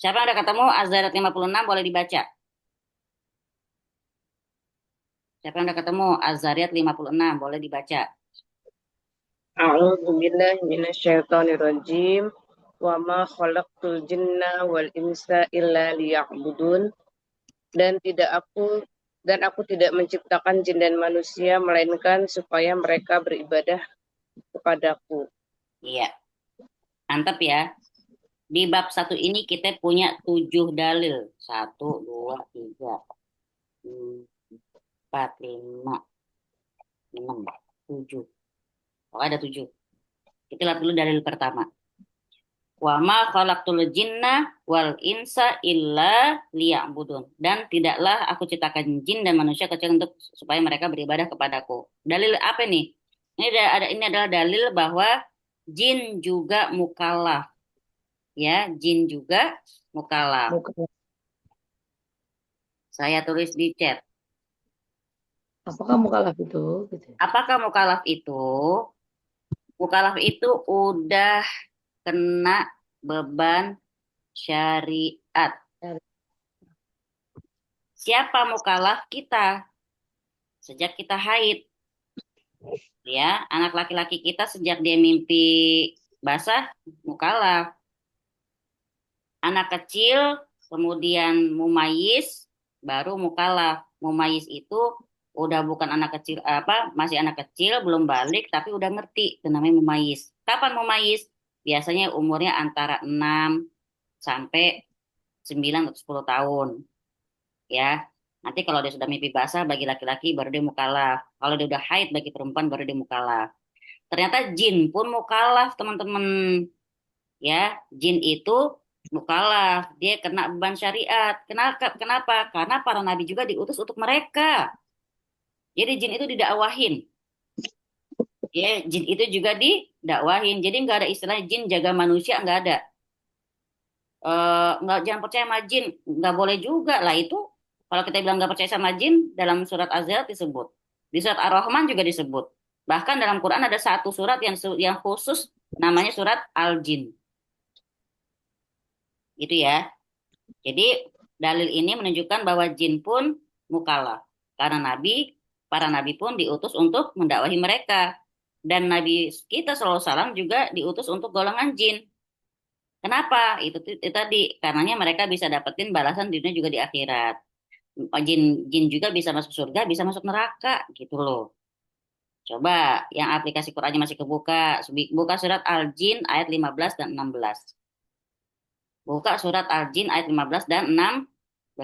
Siapa yang udah ketemu Az-Zariyat 56 boleh dibaca. Siapa yang udah ketemu Az-Zariyat 56 boleh dibaca. A'udzu billahi minasyaitonir rajim. Wa ma khalaqtul jinna wal insa illa liya'budun. Dan aku tidak menciptakan jin dan manusia melainkan supaya mereka beribadah kepadaku. Iya, mantap ya. Di bab 1 ini kita punya 7 dalil. 1, 2, 3, 4, 5, 6, 7. Oh, ada 7. Kita lihat dulu dalil pertama. Wa ma khalaqtul jinna wal insa illa liya'budun. Dan tidaklah aku ciptakan jin dan manusia kecuali untuk supaya mereka beribadah kepadaku. Dalil apa nih? Ini adalah dalil bahwa jin juga mukallaf. Ya, jin juga mukallaf. Saya tulis di chat. Apakah mukallaf itu? Gitu. Apakah mukallaf itu? Mukallaf itu udah kena beban syariat. Siapa mukallaf? Kita. Sejak kita haid. Ya, anak laki-laki kita sejak dia mimpi basah, mukallaf. Anak kecil, kemudian mumayyiz, baru mukallaf. Mumayyiz itu udah bukan anak kecil masih anak kecil, belum balik tapi udah ngerti. Itu namanya mumayyiz. Kapan mumayyiz? Biasanya umurnya antara 6 sampai 9 atau 10 tahun. Ya. Nanti kalau dia sudah mimpi basah bagi laki-laki baru dia mukallaf. Kalau dia udah haid bagi perempuan baru dia mukallaf. Ternyata jin pun mukallaf, teman-teman. Ya, jin itu mukallaf, dia kena beban syariat. Kenapa? Kenapa? Karena para nabi juga diutus untuk mereka. Jadi jin itu didakwahin. Ya, jin itu juga didakwahin. Jadi nggak ada istilah jin jaga manusia, nggak ada. Nggak, jangan percaya sama jin, nggak boleh juga lah itu. Kalau kita bilang nggak percaya sama jin, dalam surat Az-Zariyat disebut, di surat Ar-Rahman juga disebut. Bahkan dalam Quran ada satu surat yang khusus namanya surat Al-Jin. Gitu ya. Jadi dalil ini menunjukkan bahwa jin pun mukallaf. Karena para nabi pun diutus untuk mendakwahi mereka. Dan Nabi kita sallallahu alaihi wasallam juga diutus untuk golongan jin. Kenapa? Itu tadi, karenanya mereka bisa dapetin balasan di dunia juga di akhirat. Jin juga bisa masuk surga, bisa masuk neraka, gitu loh. Coba yang aplikasi Qurannya masih kebuka, buka surat Al-Jin ayat 15 dan 16. Buka surat Al-Jin ayat 15 dan 16.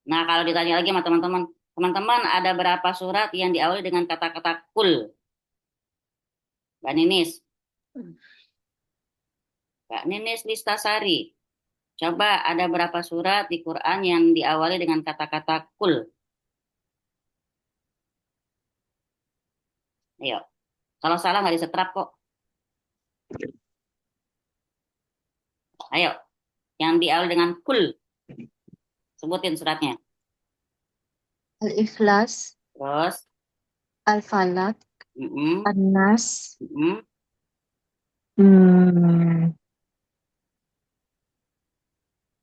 Nah, kalau ditanya lagi sama teman-teman, teman-teman ada berapa surat yang diawali dengan kata-kata kul? Mbak Ninis. Mbak Ninis Listasari. Coba ada berapa surat di Quran yang diawali dengan kata-kata kul? Ayo. Kalau salah nggak disetrap kok. Ayo. Yang diawali dengan kul. Sebutin suratnya. Al-Ikhlas, Terus. Al-Falaq, Mm-mm, An-Nas, mm-mm.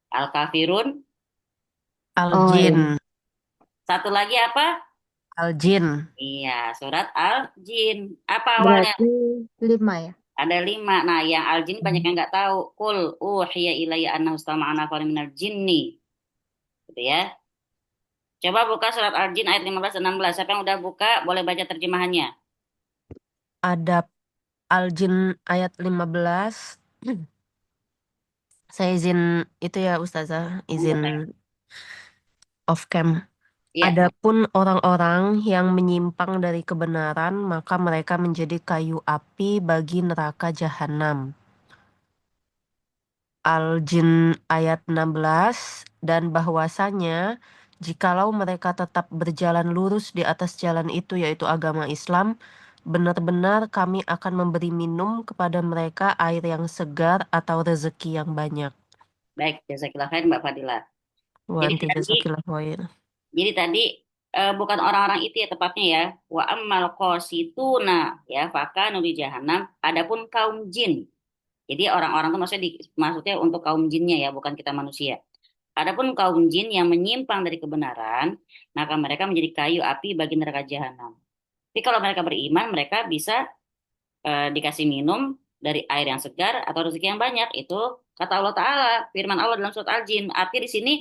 Al-Kafirun. oh ya, Al-Jin. Satu lagi apa? Al-Jin. Iya, surat Al-Jin. Apa awalnya? berarti 5 ya. Ada 5. Nah, yang Al-Jin banyak yang nggak tahu. Qul uhiya ilayya annahu istama'a nafarun minal jinni. Gitu ya. Coba buka surat Al-Jin ayat 15 dan 16. Siapa yang udah buka, boleh baca terjemahannya. Ada Al-Jin ayat 15. Saya izin itu ya Ustazah, izin off cam. Iya. Adapun orang-orang yang menyimpang dari kebenaran, maka mereka menjadi kayu api bagi neraka jahanam. Al-Jin ayat 16, dan bahwasanya jikalau mereka tetap berjalan lurus di atas jalan itu, yaitu agama Islam, benar-benar kami akan memberi minum kepada mereka air yang segar atau rezeki yang banyak. Baik, jazakillah khair Mbak Fadila. Wa Jadi anti tadi, jazakillah khair. jadi tadi bukan orang-orang itu ya tepatnya ya. Wa ammal qasituna ya fakanu di jahanam. Adapun kaum jin. Jadi orang-orang itu maksudnya untuk kaum jinnya ya, bukan kita manusia. Adapun kaum jin yang menyimpang dari kebenaran, maka mereka menjadi kayu api bagi neraka jahanam. Tapi kalau mereka beriman, mereka bisa dikasih minum dari air yang segar atau rezeki yang banyak. Itu kata Allah Ta'ala, firman Allah dalam surat Al-Jin. Artinya di sini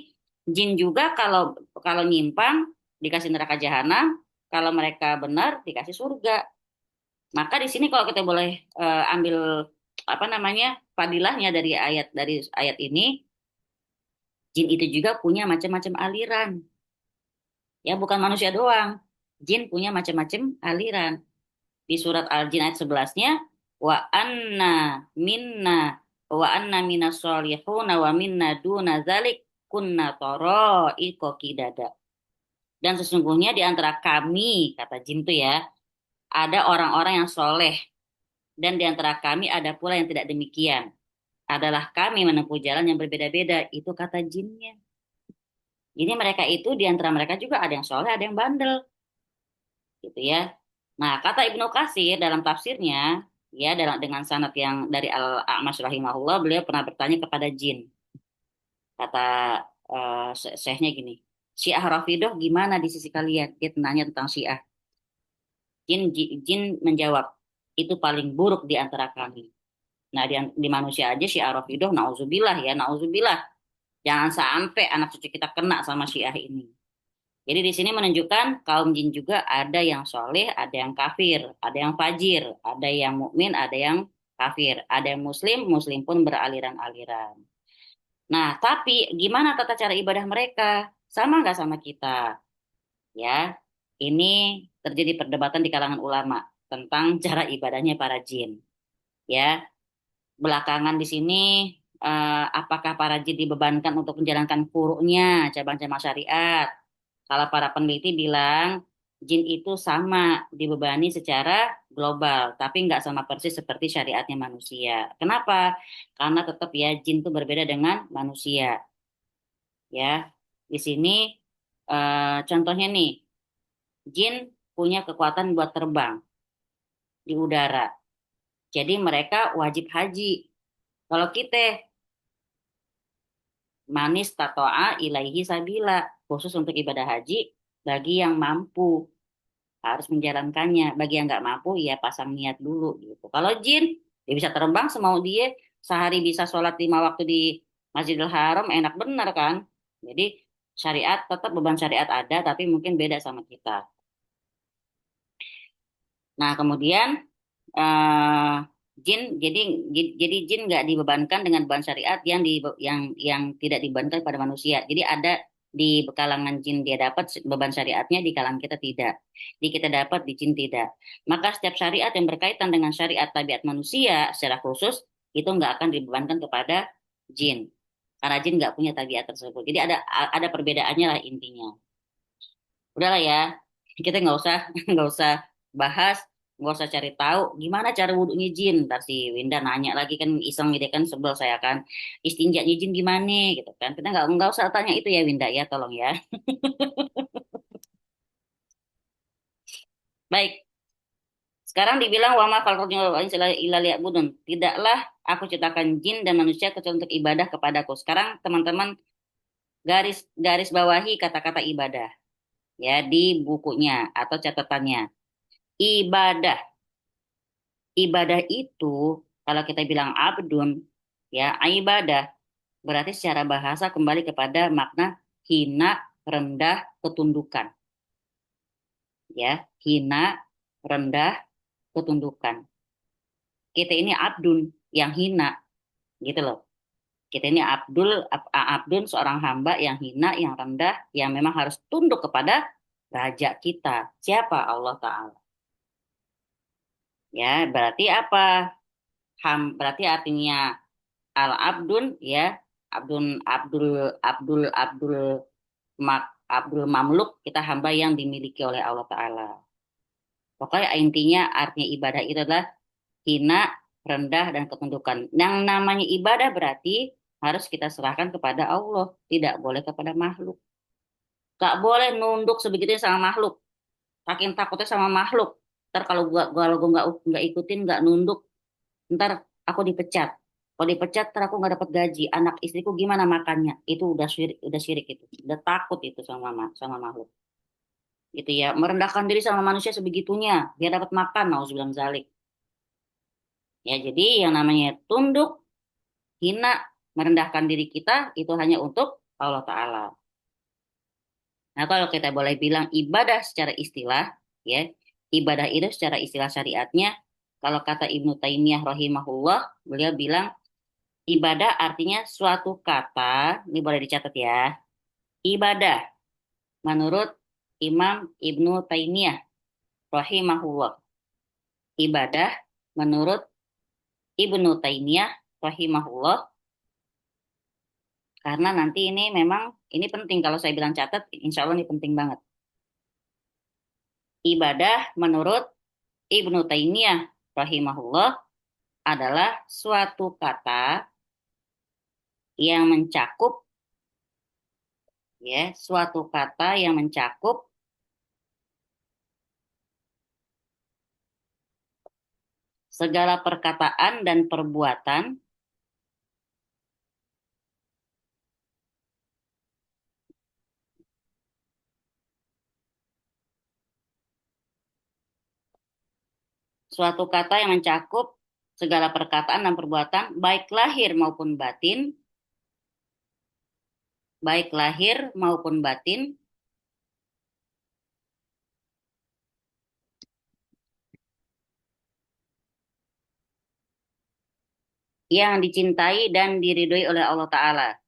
jin juga kalau nyimpang dikasih neraka jahanam, kalau mereka benar dikasih surga. Maka di sini kalau kita boleh ambil apa namanya fadilahnya dari ayat ini, jin itu juga punya macam-macam aliran. Ya, bukan manusia doang. Jin punya macam-macam aliran. Di surat Al-Jin ayat 11-nya, wa anna minas solihuna wa minna duna zalik kunna tara'iqa qidada. Dan sesungguhnya di antara kami, kata jin itu ya, ada orang-orang yang soleh. Dan di antara kami ada pula yang tidak demikian. Adalah kami menempuh jalan yang berbeda-beda. Itu kata jinnya. Jadi mereka itu di antara mereka juga ada yang soleh, ada yang bandel. Gitu ya. Nah, kata Ibnu Katsir dalam tafsirnya, ya dengan sanad yang dari Al-A'mash rahimahullah, beliau pernah bertanya kepada jin. Kata syekhnya gini, Syiah Rafidah gimana di sisi kalian? Dia nanya tentang Syiah. Jin menjawab, itu paling buruk di antara kami. Nah, di manusia aja Syiah Rafidah, nauzubillah ya, nauzubillah. Jangan sampai anak cucu kita kena sama Syiah ini. Jadi di sini menunjukkan kaum jin juga ada yang soleh, ada yang kafir, ada yang fajir, ada yang mukmin, ada yang kafir, ada yang muslim, muslim pun beraliran-aliran. Nah, tapi gimana tata cara ibadah mereka? Sama nggak sama kita? Ya, ini terjadi perdebatan di kalangan ulama tentang cara ibadahnya para jin. Ya, belakangan di sini apakah para jin dibebankan untuk menjalankan furuknya, cabang-cabang syariat? Kalau para peneliti bilang jin itu sama dibebani secara global, tapi nggak sama persis seperti syariatnya manusia. Kenapa? Karena tetap ya jin itu berbeda dengan manusia. Ya, di sini contohnya nih, jin punya kekuatan buat terbang di udara. Jadi mereka wajib haji. Kalau kita manis tato'a ilaihi sabila, khusus untuk ibadah haji bagi yang mampu harus menjalankannya. Bagi yang nggak mampu ya pasang niat dulu gitu. Kalau jin dia bisa terbang semau dia, sehari bisa sholat 5 waktu di Masjidil Haram, enak bener kan. Jadi syariat tetap beban syariat ada, tapi mungkin beda sama kita. Nah kemudian jin jadi jin nggak dibebankan dengan beban syariat yang tidak dibebankan pada manusia. Jadi ada di kalangan jin dia dapat beban syariatnya, di kalangan kita tidak. Di kita dapat, di jin tidak. Maka setiap syariat yang berkaitan dengan syariat tabiat manusia secara khusus itu nggak akan dibebankan kepada jin. Karena jin nggak punya tabiat tersebut. Jadi ada perbedaannya lah intinya. Udahlah ya, kita nggak usah bahas, nggak usah cari tahu gimana cara wudhunya jin. Ntar si Winda nanya lagi kan iseng gitu kan, sebel saya kan, istinjanya jin gimana gitu kan. Kita nggak usah tanya itu ya Winda ya, tolong ya. Baik, sekarang dibilang wama budun. Tidaklah aku ciptakan jin dan manusia kecuali untuk ibadah kepadaku. Sekarang teman-teman garis bawahi kata-kata ibadah ya di bukunya atau catatannya. Ibadah itu kalau kita bilang abdun ya ibadah berarti secara bahasa kembali kepada makna hina, rendah, ketundukan. Ya, hina, rendah, ketundukan. Kita ini abdun yang hina gitu loh. Kita ini abdun seorang hamba yang hina, yang rendah, yang memang harus tunduk kepada raja kita. Siapa? Allah Ta'ala. Ya, berarti apa? Berarti artinya al-abdun ya, abdul mamluk, kita hamba yang dimiliki oleh Allah Ta'ala. Pokoknya intinya artinya ibadah itu adalah hina, rendah, dan ketundukan. Yang namanya ibadah berarti harus kita serahkan kepada Allah, tidak boleh kepada makhluk. Gak boleh nunduk sebegitunya sama makhluk. Saking takutnya sama makhluk. Ntar kalau gue nggak ikutin, nggak nunduk, ntar aku dipecat. Kalau dipecat, ntar aku nggak dapat gaji. Anak istriku gimana makannya? Itu udah syirik itu. Udah takut itu sama makhluk. Gitu ya. Merendahkan diri sama manusia sebegitunya. Biar dapat makan. Nauzubillah min dzalik. Ya, jadi yang namanya tunduk, hina, merendahkan diri kita itu hanya untuk Allah Ta'ala. Nah, kalau kita boleh bilang ibadah secara istilah, ya, ibadah itu secara istilah syariatnya, kalau kata Ibnu Taimiyah rahimahullah, beliau bilang ibadah artinya suatu kata, ini boleh dicatat ya, ibadah menurut Imam Ibnu Taimiyah rahimahullah. Ibadah menurut Ibnu Taimiyah rahimahullah, karena nanti ini memang ini penting kalau saya bilang catat, insya Allah ini penting banget. Ibadah menurut Ibnu Taimiyah rahimahullah adalah suatu kata yang mencakup, ya, suatu kata yang mencakup segala perkataan dan perbuatan suatu kata yang mencakup segala perkataan dan perbuatan baik lahir maupun batin, baik lahir maupun batin, yang dicintai dan diridhoi oleh Allah Ta'ala.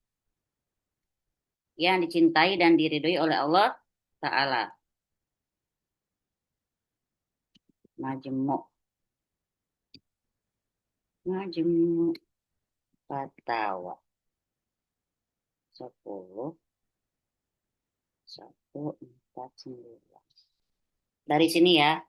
Yang dicintai dan diridhoi oleh Allah Ta'ala. Majmu' Fatawa 10 149. Dari sini ya.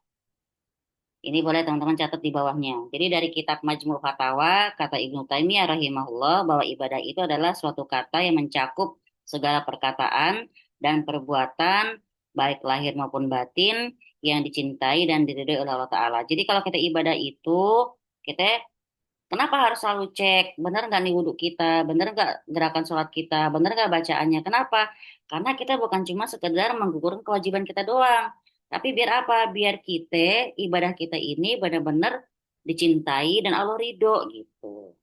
Ini boleh teman-teman catat di bawahnya. Jadi dari kitab Majmu' Fatawa, kata Ibnu Taimiyah rahimahullah bahwa ibadah itu adalah suatu kata yang mencakup segala perkataan dan perbuatan, baik lahir maupun batin, yang dicintai dan diridhoi oleh Allah Ta'ala. Jadi kalau kita ibadah itu, kita kenapa harus selalu cek, benar nggak nih wudhu kita, benar nggak gerakan sholat kita, benar nggak bacaannya. Kenapa? Karena kita bukan cuma sekedar menggugurkan kewajiban kita doang. Tapi biar apa? Biar kita, ibadah kita ini benar-benar dicintai dan Allah ridho gitu.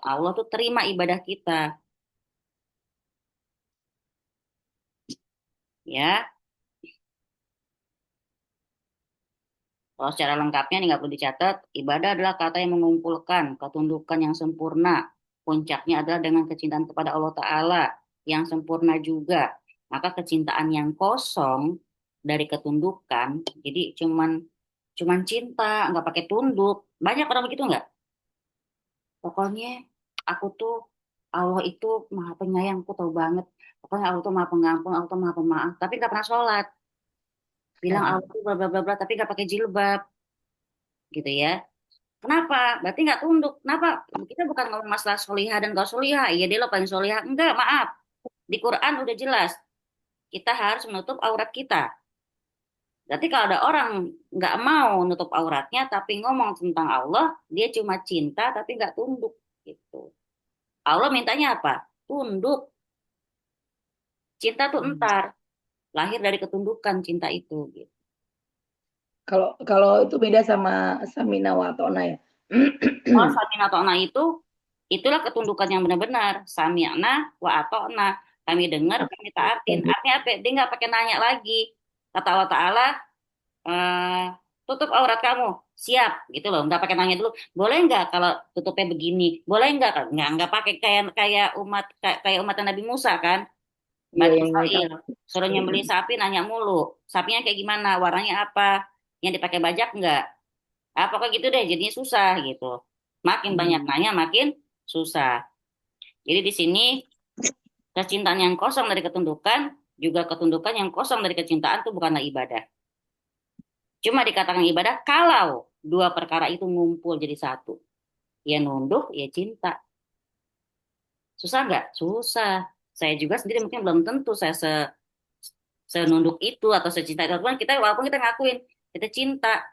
Allah tuh terima ibadah kita. Ya, kalau secara lengkapnya nih nggak perlu dicatat, ibadah adalah kata yang mengumpulkan ketundukan yang sempurna. Puncaknya adalah dengan kecintaan kepada Allah Ta'ala yang sempurna juga. Maka kecintaan yang kosong dari ketundukan, jadi cuman cinta, nggak pakai tunduk. Banyak orang begitu nggak? Pokoknya aku tuh Allah itu maha penyayang, aku tahu banget. Pokoknya Allah tuh maha pengampun, Allah tuh maha pemaaf. Tapi nggak pernah sholat. Bilang Allah tuh bla bla bla bla, tapi nggak pakai jilbab, gitu ya. Kenapa? Berarti nggak tunduk. Kenapa? Kita bukan ngomong masalah solihah dan gak solihah. Iya dia lo paling solihah. Enggak, maaf. Di Quran udah jelas. Kita harus menutup aurat kita. Berarti kalau ada orang nggak mau nutup auratnya, tapi ngomong tentang Allah, dia cuma cinta tapi nggak tunduk. Gitu. Allah mintanya apa? Tunduk. Cinta tuh entar. Lahir dari ketundukan cinta itu. Gitu. Kalau itu beda sama samina wa ta'na ya. Oh, samina ta'na itulah ketundukan yang benar-benar. Sami'na wa ata'na. Kami dengar, kami taatin. Artinya apa? Dia nggak pakai nanya lagi. Kata Allah Ta'ala, tutup aurat kamu. Siap, gitu loh. Nggak pakai nanya dulu. Boleh nggak kalau tutupnya begini? Boleh nggak? Nggak pakai kayak umat Nabi Musa kan? Bani Israil. Suruh nyembelih sapi, nanya mulu. Sapinya kayak gimana? Warnanya apa? Yang dipakai bajak nggak? Pokoknya gitu deh, jadinya susah gitu. Makin banyak nanya, makin susah. Jadi di sini kecintaan yang kosong dari ketundukan, juga ketundukan yang kosong dari kecintaan itu bukanlah ibadah. Cuma dikatakan ibadah kalau dua perkara itu ngumpul jadi satu. Ya nunduk, ya cinta. Susah nggak? Susah. Saya juga sendiri mungkin belum tentu saya senunduk itu atau secinta itu. Walaupun kita ngakuin, kita cinta.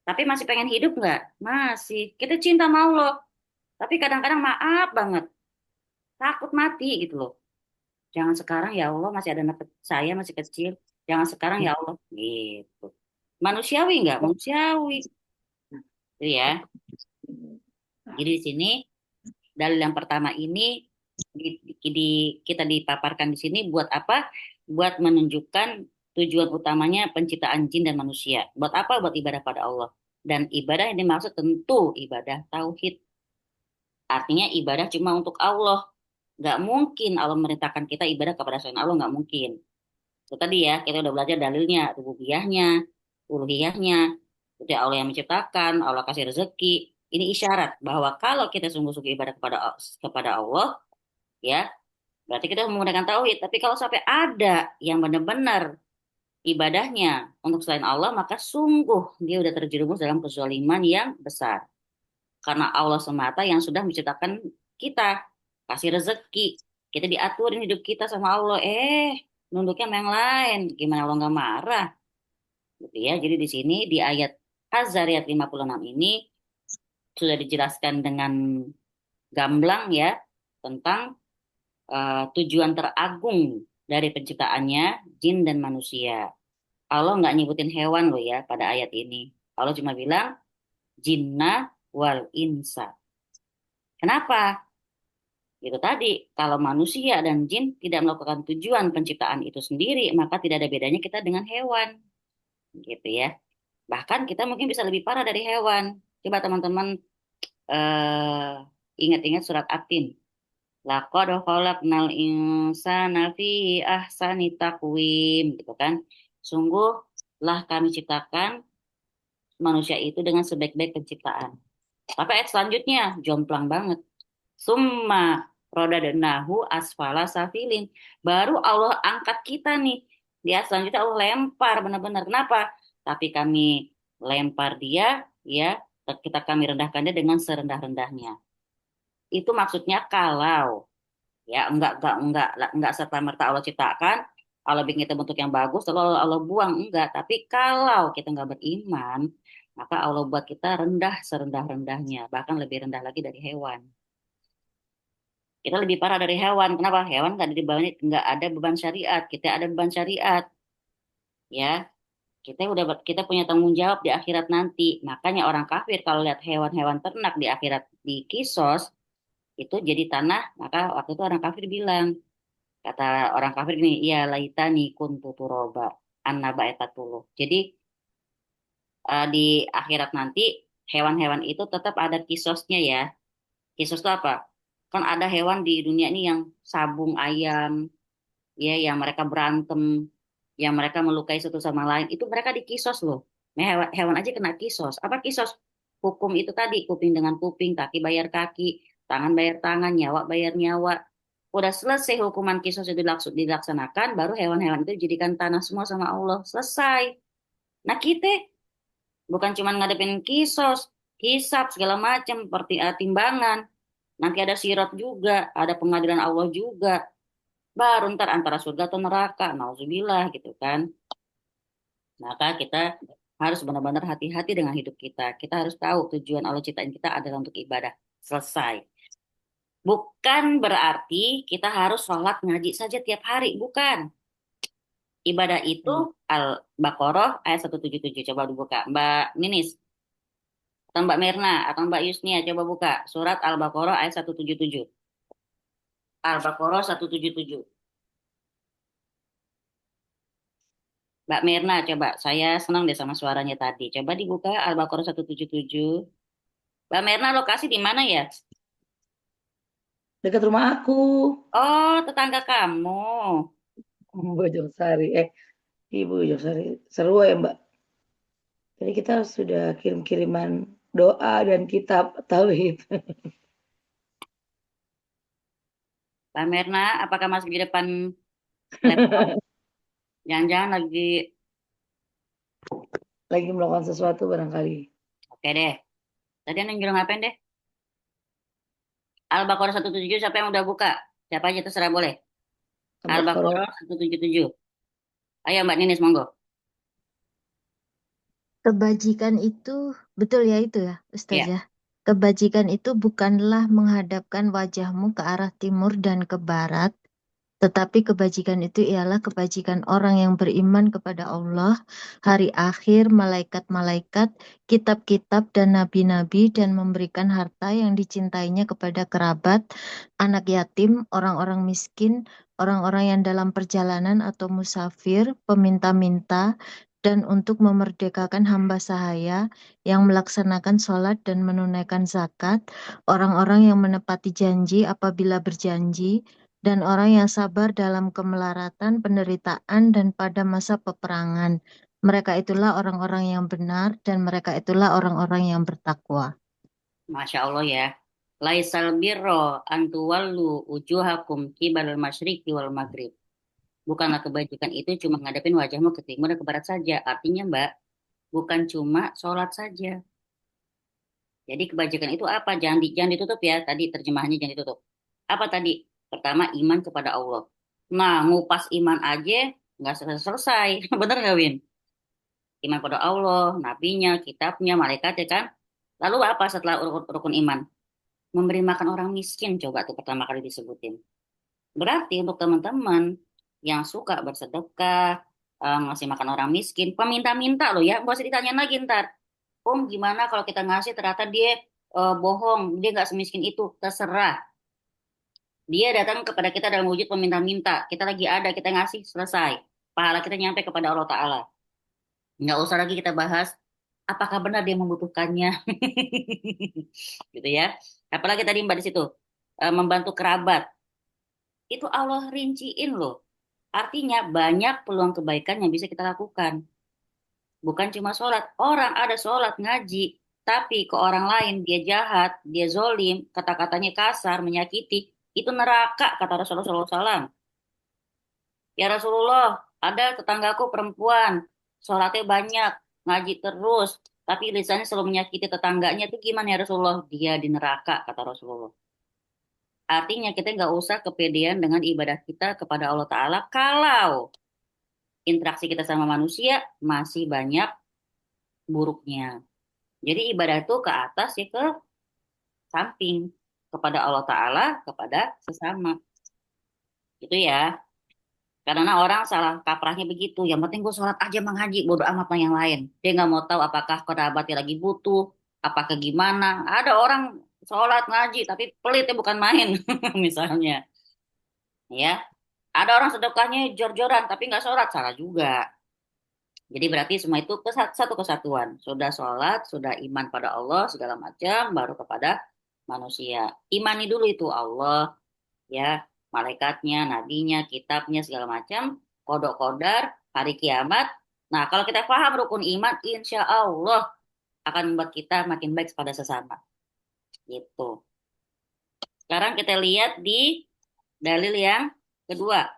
Tapi masih pengen hidup nggak? Masih. Kita cinta mau loh. Tapi kadang-kadang maaf banget, takut mati gitu loh. Jangan sekarang ya Allah, masih ada anak saya masih kecil. Jangan sekarang ya Allah, gitu. Manusiawi nggak? Manusiawi, gitu ya. Jadi di sini dalil yang pertama ini kita dipaparkan di sini buat apa? Buat menunjukkan tujuan utamanya penciptaan jin dan manusia. Buat apa? Buat ibadah pada Allah. Dan ibadah yang dimaksud tentu ibadah tauhid. Artinya ibadah cuma untuk Allah. Nggak mungkin Allah merintahkan kita ibadah kepada selain Allah, nggak mungkin. Itu tadi ya, kita udah belajar dalilnya, rububiyahnya, uluhiyahnya. Itu Allah yang menciptakan, Allah kasih rezeki. Ini isyarat bahwa kalau kita sungguh-sungguh ibadah kepada Allah, ya, berarti kita menggunakan tauhid. Tapi kalau sampai ada yang benar-benar ibadahnya untuk selain Allah, maka sungguh dia udah terjerumus dalam kezaliman yang besar. Karena Allah semata yang sudah menciptakan kita, kasih rezeki, kita diaturin hidup kita sama Allah. Nunduknya sama yang lain, gimana Allah nggak marah? Gitu ya. Jadi di sini di ayat Az-Zariyat 56 ini sudah dijelaskan dengan gamblang ya tentang tujuan teragung dari penciptaannya jin dan manusia. Allah nggak nyebutin hewan loh ya pada ayat ini. Allah cuma bilang jinna wal insa. Kenapa? Itu tadi, kalau manusia dan jin tidak melakukan tujuan penciptaan itu sendiri, maka tidak ada bedanya kita dengan hewan. Gitu ya. Bahkan kita mungkin bisa lebih parah dari hewan. Coba teman-teman ingat-ingat surat At-Tin. Laqad khalaqnal insana fi ahsani taqwim, gitu kan. Sungguhlah kami ciptakan manusia itu dengan sebaik-baik penciptaan. Tapi ayat selanjutnya jomplang banget. Summa rodadnahu asfala safilin. Baru Allah angkat kita nih. Di ayat selanjutnya Allah lempar benar-benar. Kenapa? Tapi kami lempar dia, ya, kami rendahkan dia dengan serendah-rendahnya. Itu maksudnya kalau ya enggak serta-merta Allah ciptakan, Allah bikin kita bentuk yang bagus, lalu Allah buang, enggak. Tapi kalau kita enggak beriman, maka Allah buat kita rendah serendah-rendahnya, bahkan lebih rendah lagi dari hewan. Kita lebih parah dari hewan. Kenapa? Hewan enggak ada beban syariat, kita ada beban syariat. Ya, kita punya tanggung jawab di akhirat nanti. Makanya orang kafir kalau lihat hewan-hewan ternak di akhirat di kisos itu jadi tanah, maka waktu itu orang kafir bilang, kata orang kafir gini, ya laitani kuntu turoba annaba etatuluh. Jadi di akhirat nanti hewan-hewan itu tetap ada kisosnya ya. Kisos itu apa? Kan ada hewan di dunia ini yang sabung ayam, ya, yang mereka berantem, yang mereka melukai satu sama lain, itu mereka dikisos loh. Hewan aja kena kisos. Apa kisos? Hukum itu tadi, kuping dengan kuping, kaki bayar kaki, tangan bayar tangan, nyawa bayar nyawa. Udah selesai hukuman kisos itu dilaksanakan, baru hewan-hewan itu dijadikan tanah semua sama Allah. Selesai. Nah kita bukan cuma ngadepin kisos, hisab segala macam, timbangan. Nanti ada sirat juga, ada pengadilan Allah juga. Baru ntar antara surga atau neraka, nauzubillah gitu kan. Maka kita harus benar-benar hati-hati dengan hidup kita. Kita harus tahu tujuan Allah ciptain kita adalah untuk ibadah. Selesai. Bukan berarti kita harus sholat ngaji saja tiap hari. Bukan. Ibadah itu Al-Baqarah ayat 177. Coba dibuka. Mbak Ninis. Atau Mbak Mirna. Atau Mbak Yusnia. Coba buka. Surat Al-Baqarah ayat 177. Al-Baqarah 177. Mbak Mirna, coba. Saya senang deh sama suaranya tadi. Coba dibuka Al-Baqarah 177. Mbak Mirna, lokasi di mana ya? Dekat rumah aku. Oh, tetangga kamu. Bojongsari. Ibu Bojongsari. Seru ya, Mbak. Jadi kita sudah kirim-kiriman doa dan kitab tauhid. Mbak Mirna, apakah masih di depan laptop? Jangan-jangan lagi melakukan sesuatu barangkali. Oke deh. Tadi yang nyuruh ngapain deh? Al-Baqarah 177 siapa yang udah buka? Siapa aja terserah boleh. Al-Baqarah 177. Ayo Mbak Ninis, monggo. Kebajikan itu betul ya itu ya, Ustazah. Iya. Kebajikan itu bukanlah menghadapkan wajahmu ke arah timur dan ke barat, tetapi kebajikan itu ialah kebajikan orang yang beriman kepada Allah, hari akhir, malaikat-malaikat, kitab-kitab, dan nabi-nabi, dan memberikan harta yang dicintainya kepada kerabat, anak yatim, orang-orang miskin, orang-orang yang dalam perjalanan atau musafir, peminta-minta, dan untuk memerdekakan hamba sahaya yang melaksanakan sholat dan menunaikan zakat, orang-orang yang menepati janji apabila berjanji, dan orang yang sabar dalam kemelaratan, penderitaan, dan pada masa peperangan. Mereka itulah orang-orang yang benar, dan mereka itulah orang-orang yang bertakwa. Masya Allah ya. Laisal birro antuwallu ujuhakum kibalul masyriqi wal maghrib. Bukanlah kebajikan itu cuma ngadepin wajahmu ke timur dan ke barat saja. Artinya Mbak, bukan cuma sholat saja. Jadi kebajikan itu apa? Jangan ditutup ya. Tadi terjemahannya jangan ditutup. Apa tadi? Pertama, iman kepada Allah. Nah, ngupas iman aja nggak selesai. Bener nggak, Win? Iman pada Allah, nabinya, kitabnya, malaikatnya kan. Lalu apa setelah rukun iman? Memberi makan orang miskin, coba tuh pertama kali disebutin. Berarti untuk teman-teman yang suka bersedekah, ngasih makan orang miskin, peminta-minta loh ya, nggak usah ditanyain lagi ntar. Gimana kalau kita ngasih ternyata dia bohong, dia nggak semiskin itu, terserah. Dia datang kepada kita dalam wujud peminta-minta, kita lagi ada, kita ngasih, selesai. Pahala kita nyampe kepada Allah Ta'ala. Nggak usah lagi kita bahas, apakah benar dia membutuhkannya. Gitu ya. Apalagi tadi Mbak di situ, membantu kerabat. Itu Allah rinciin loh. Artinya banyak peluang kebaikan yang bisa kita lakukan. Bukan cuma sholat. Orang ada sholat, ngaji. Tapi ke orang lain dia jahat, dia zolim, kata-katanya kasar, menyakiti. Itu neraka, kata Rasulullah SAW. Ya Rasulullah, ada tetanggaku perempuan. Sholatnya banyak, ngaji terus. Tapi lisannya selalu menyakiti tetangganya. Itu gimana ya Rasulullah? Dia di neraka, kata Rasulullah. Artinya kita nggak usah kepedean dengan ibadah kita kepada Allah Ta'ala kalau interaksi kita sama manusia masih banyak buruknya. Jadi ibadah itu ke atas ya ke samping. Kepada Allah Ta'ala, kepada sesama. Gitu ya. Karena orang salah kaprahnya begitu. Yang penting gue sholat aja mengaji, bodo amat sama yang lain. Dia nggak mau tahu apakah kerabatnya lagi butuh, apakah gimana. Ada orang sholat ngaji, tapi pelitnya bukan main, misalnya. Ya, ada orang sedekahnya jor-joran, tapi nggak sholat, salah juga. Jadi berarti semua itu satu kesatuan. Sudah sholat, sudah iman pada Allah, segala macam, baru kepada manusia. Imani dulu itu Allah, ya, malaikatnya, nabinya, kitabnya, segala macam, kodok kodar, hari kiamat. Nah, kalau kita paham rukun iman, insya Allah akan membuat kita makin baik pada sesama. Gitu. Sekarang kita lihat di dalil yang kedua.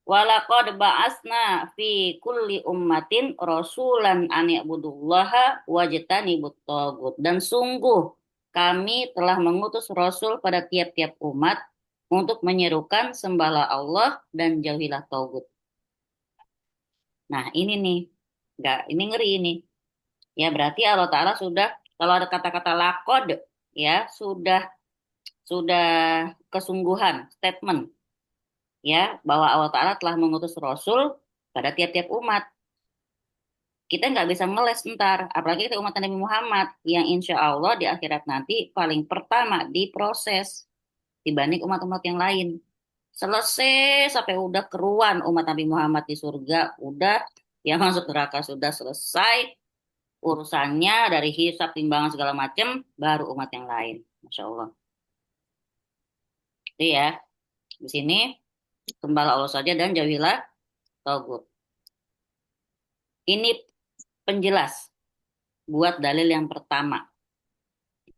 Walaqad ba'asna fi kulli ummatin rasulan an ya'budullaha wajtanibut tagut. Dan sungguh kami telah mengutus rasul pada tiap-tiap umat untuk menyerukan sembahlah Allah dan jauhilah tagut. Nah, ini nih. Ini ngeri ini. Ya, berarti Allah Ta'ala sudah, kalau ada kata-kata laqad, ya, sudah kesungguhan, statement. Ya, bahwa Allah Ta'ala telah mengutus Rasul pada tiap-tiap umat. Kita nggak bisa ngeles ntar, apalagi kita umat Nabi Muhammad, yang insya Allah di akhirat nanti paling pertama diproses dibanding umat-umat yang lain. Selesai sampai udah keruan umat Nabi Muhammad di surga, udah yang masuk neraka sudah selesai urusannya dari hisab, timbangan segala macam, baru umat yang lain. Masya Allah. Itu ya, di sini sembahlah Allah saja dan jauhilah tagut. Ini penjelas buat dalil yang pertama.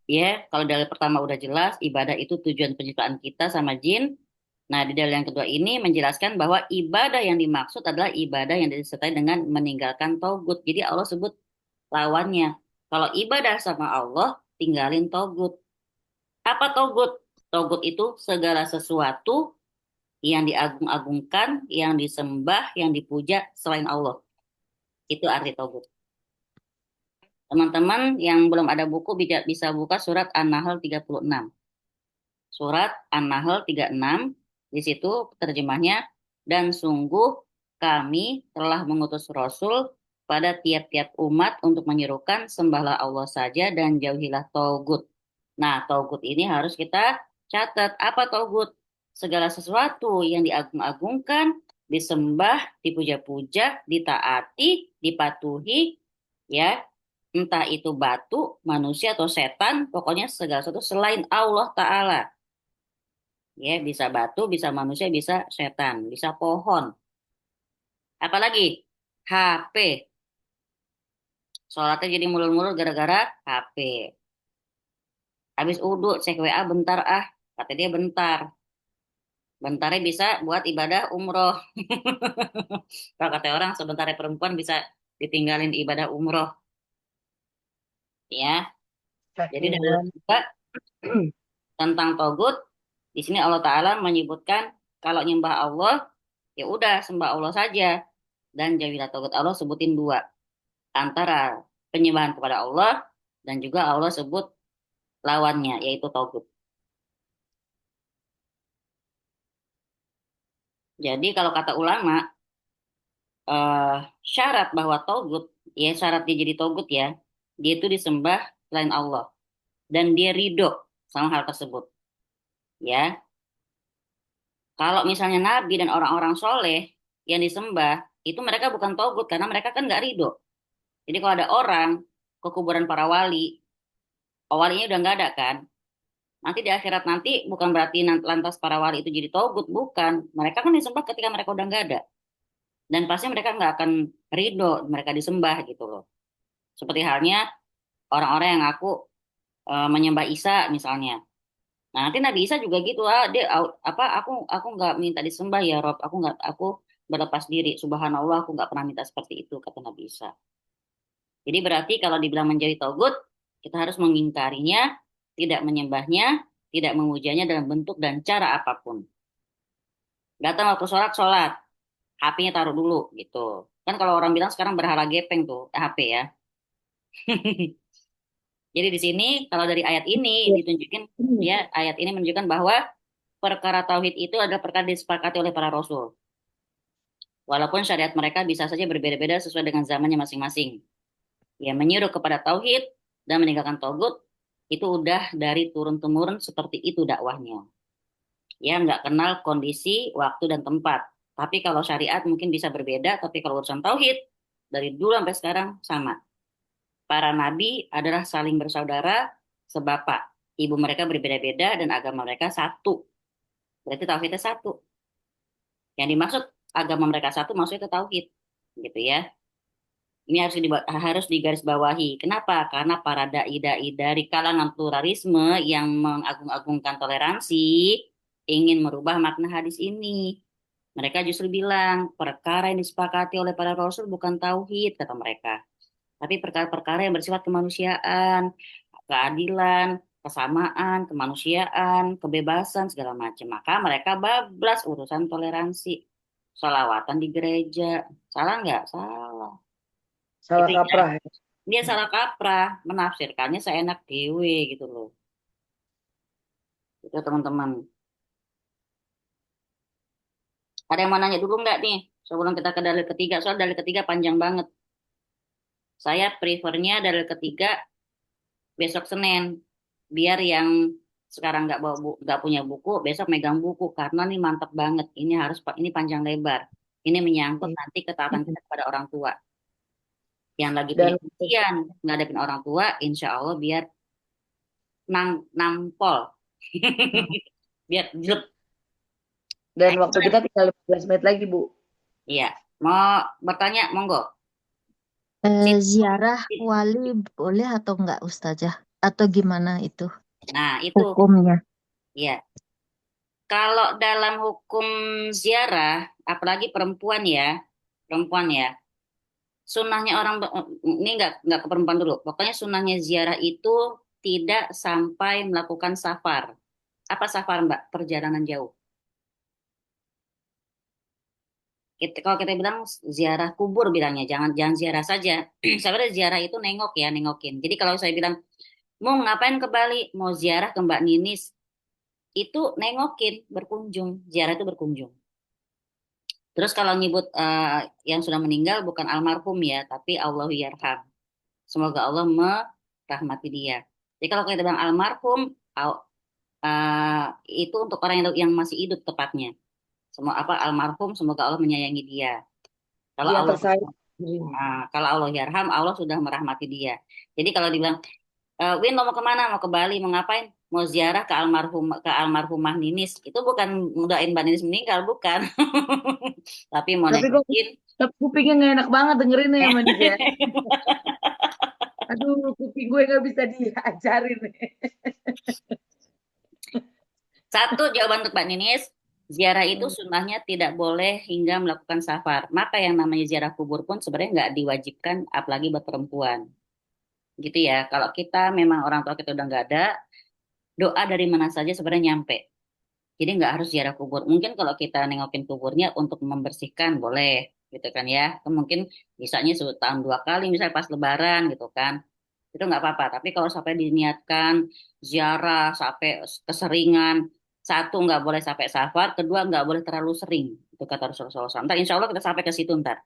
Ya, kalau dalil pertama udah jelas, ibadah itu tujuan penciptaan kita sama jin. Nah, di dalil yang kedua ini menjelaskan bahwa ibadah yang dimaksud adalah ibadah yang disertai dengan meninggalkan tagut. Jadi Allah sebut lawannya. Kalau ibadah sama Allah, tinggalin tagut. Apa tagut? Tagut itu segala sesuatu yang diagung-agungkan, yang disembah, yang dipuja selain Allah. Itu arti tagut. Teman-teman yang belum ada buku bisa buka surat An-Nahl 36. Surat An-Nahl 36, di situ terjemahnya, dan sungguh kami telah mengutus Rasul pada tiap-tiap umat untuk menyerukan sembahlah Allah saja dan jauhilah Taugut. Nah, Taugut ini harus kita catat. Apa Taugut? Segala sesuatu yang diagung-agungkan, disembah, dipuja-puja, ditaati, dipatuhi, ya, entah itu batu, manusia atau setan, pokoknya segala sesuatu selain Allah Ta'ala. Ya, bisa batu, bisa manusia, bisa setan, bisa pohon. Apalagi HP. Sholatnya jadi mulur-mulur gara-gara HP. Habis uduk, cek WA bentar kata dia bentar. Bentarnya bisa buat ibadah umroh. Kalau kata orang sebentarnya perempuan bisa ditinggalin ibadah umroh. Ya, jadi dalam Kehilman. juga tentang togut, di sini Allah Ta'ala menyebutkan kalau nyembah Allah, ya udah sembah Allah saja. Dan jauhilah togut. Allah sebutin dua. Antara penyembahan kepada Allah dan juga Allah sebut lawannya, yaitu togut. Jadi kalau kata ulama, syarat bahwa togut, ya syarat dia jadi togut ya, dia itu disembah selain Allah. Dan dia ridho sama hal tersebut. Ya, kalau misalnya Nabi dan orang-orang soleh yang disembah, itu mereka bukan togut karena mereka kan nggak ridho. Jadi kalau ada orang ke kuburan para wali, walinya udah nggak ada kan, nanti di akhirat nanti bukan berarti lantas para wali itu jadi togut, bukan. Mereka kan disembah ketika mereka udah nggak ada. Dan pasti mereka nggak akan ridho mereka disembah gitu loh. Seperti halnya orang-orang yang ngaku menyembah Isa misalnya. Nah, nanti Nabi Isa juga gitu dia apa aku nggak minta disembah ya Rob, aku berlepas diri. Subhanallah, aku nggak pernah minta seperti itu kata Nabi Isa. Jadi berarti kalau dibilang menjadi togut, kita harus mengingkarinya, tidak menyembahnya, tidak memujanya dalam bentuk dan cara apapun. Datang waktu sholat, HP-nya taruh dulu gitu. Kan kalau orang bilang sekarang berhala gepeng tuh, HP ya. Jadi di sini kalau dari ayat ini ditunjukin, ya ayat ini menunjukkan bahwa perkara tauhid itu adalah perkara disepakati oleh para rasul. Walaupun syariat mereka bisa saja berbeda-beda sesuai dengan zamannya masing-masing. Ya menyuruh kepada tauhid dan meninggalkan togut itu udah dari turun-temurun seperti itu dakwahnya. Ya nggak kenal kondisi, waktu dan tempat. Tapi kalau syariat mungkin bisa berbeda, tapi kalau urusan tauhid dari dulu sampai sekarang sama. Para nabi adalah saling bersaudara sebapak. Ibu mereka berbeda-beda dan agama mereka satu. Berarti tauhidnya satu. Yang dimaksud agama mereka satu maksudnya itu tauhid, gitu ya. Ini harus digarisbawahi. Kenapa? Karena para dai-dai dari kalangan pluralisme yang mengagung-agungkan toleransi ingin merubah makna hadis ini. Mereka justru bilang perkara yang disepakati oleh para rasul bukan tauhid kata mereka, tapi perkara-perkara yang bersifat kemanusiaan, keadilan, kesamaan, kemanusiaan, kebebasan segala macam. Maka mereka bablas urusan toleransi. Sholawatan di gereja. Salah nggak? Salah. Salah Itu ya. kaprah. Dia salah kaprah, menafsirkannya seenak dewe gitu loh. Itu teman-teman. Ada yang mau nanya dulu nggak nih? Sebelum kita ke dalil ketiga, soal dalil ketiga panjang banget. Saya prefernya dalil ketiga besok Senin. Biar yang sekarang nggak punya buku, besok megang buku karena nih mantap banget. Ini panjang lebar. Ini menyangkut nanti ketaatan kita kepada orang tua. Yang lagi punya Dan ujian ngadepin orang tua, insya Allah biar nampol. Biar jelek. dan waktu kita tinggal 15 menit lagi, Bu. Iya, mau bertanya, monggo. Ziarah wali boleh atau enggak Ustazah? Atau gimana itu Nah, itu hukumnya? ya. Kalau dalam hukum ziarah, apalagi perempuan ya, sunnahnya ini nggak ke perempuan dulu. Pokoknya sunnahnya ziarah itu tidak sampai melakukan safar. Apa safar, Mbak? Perjalanan jauh. Kalau kita bilang ziarah kubur bilangnya, jangan jangan ziarah saja. Sebenarnya ziarah itu nengok ya, nengokin. Jadi kalau saya bilang mau ngapain ke Bali, mau ziarah ke Mbak Ninis, itu nengokin, berkunjung. Ziarah itu berkunjung. Terus kalau nyebut yang sudah meninggal bukan almarhum ya, tapi Allahu yarham. Semoga Allah merahmati dia. Jadi kalau kita bilang almarhum, uh, itu untuk orang yang masih hidup tepatnya. Semua apa almarhum, semoga Allah menyayangi dia. Kalau Dia Allah tersayang. kalau Allah yarham, Allah sudah merahmati dia. Jadi kalau dibilang, Win lo mau kemana? Mau ke Bali? Mau ngapain? Mau ziarah ke almarhumah Ninis. Itu bukan mudahin Mbak Ninis meninggal, bukan. Tapi mau Tapi kok nengokin. kupingnya nggak enak banget dengerinnya ya Manis ya. Aduh, kuping gue nggak bisa diajarin. Satu jawaban untuk Mbak Ninis, ziarah itu sunnahnya tidak boleh hingga melakukan safar. Maka yang namanya ziarah kubur pun sebenarnya nggak diwajibkan, apalagi buat perempuan. Gitu ya. Kalau kita memang orang tua kita udah nggak ada, doa dari mana saja sebenarnya nyampe. Jadi nggak harus ziarah kubur. Mungkin kalau kita nengokin kuburnya untuk membersihkan boleh, gitu kan ya. Mungkin bisanya setahun 2 kali, misalnya pas Lebaran gitu kan. Itu nggak apa-apa. Tapi kalau sampai diniatkan ziarah sampai keseringan, satu nggak boleh sampai safar, kedua nggak boleh terlalu sering. Itu kata Rasulullah SAW. Ntar insya Allah kita sampai ke situ ntar.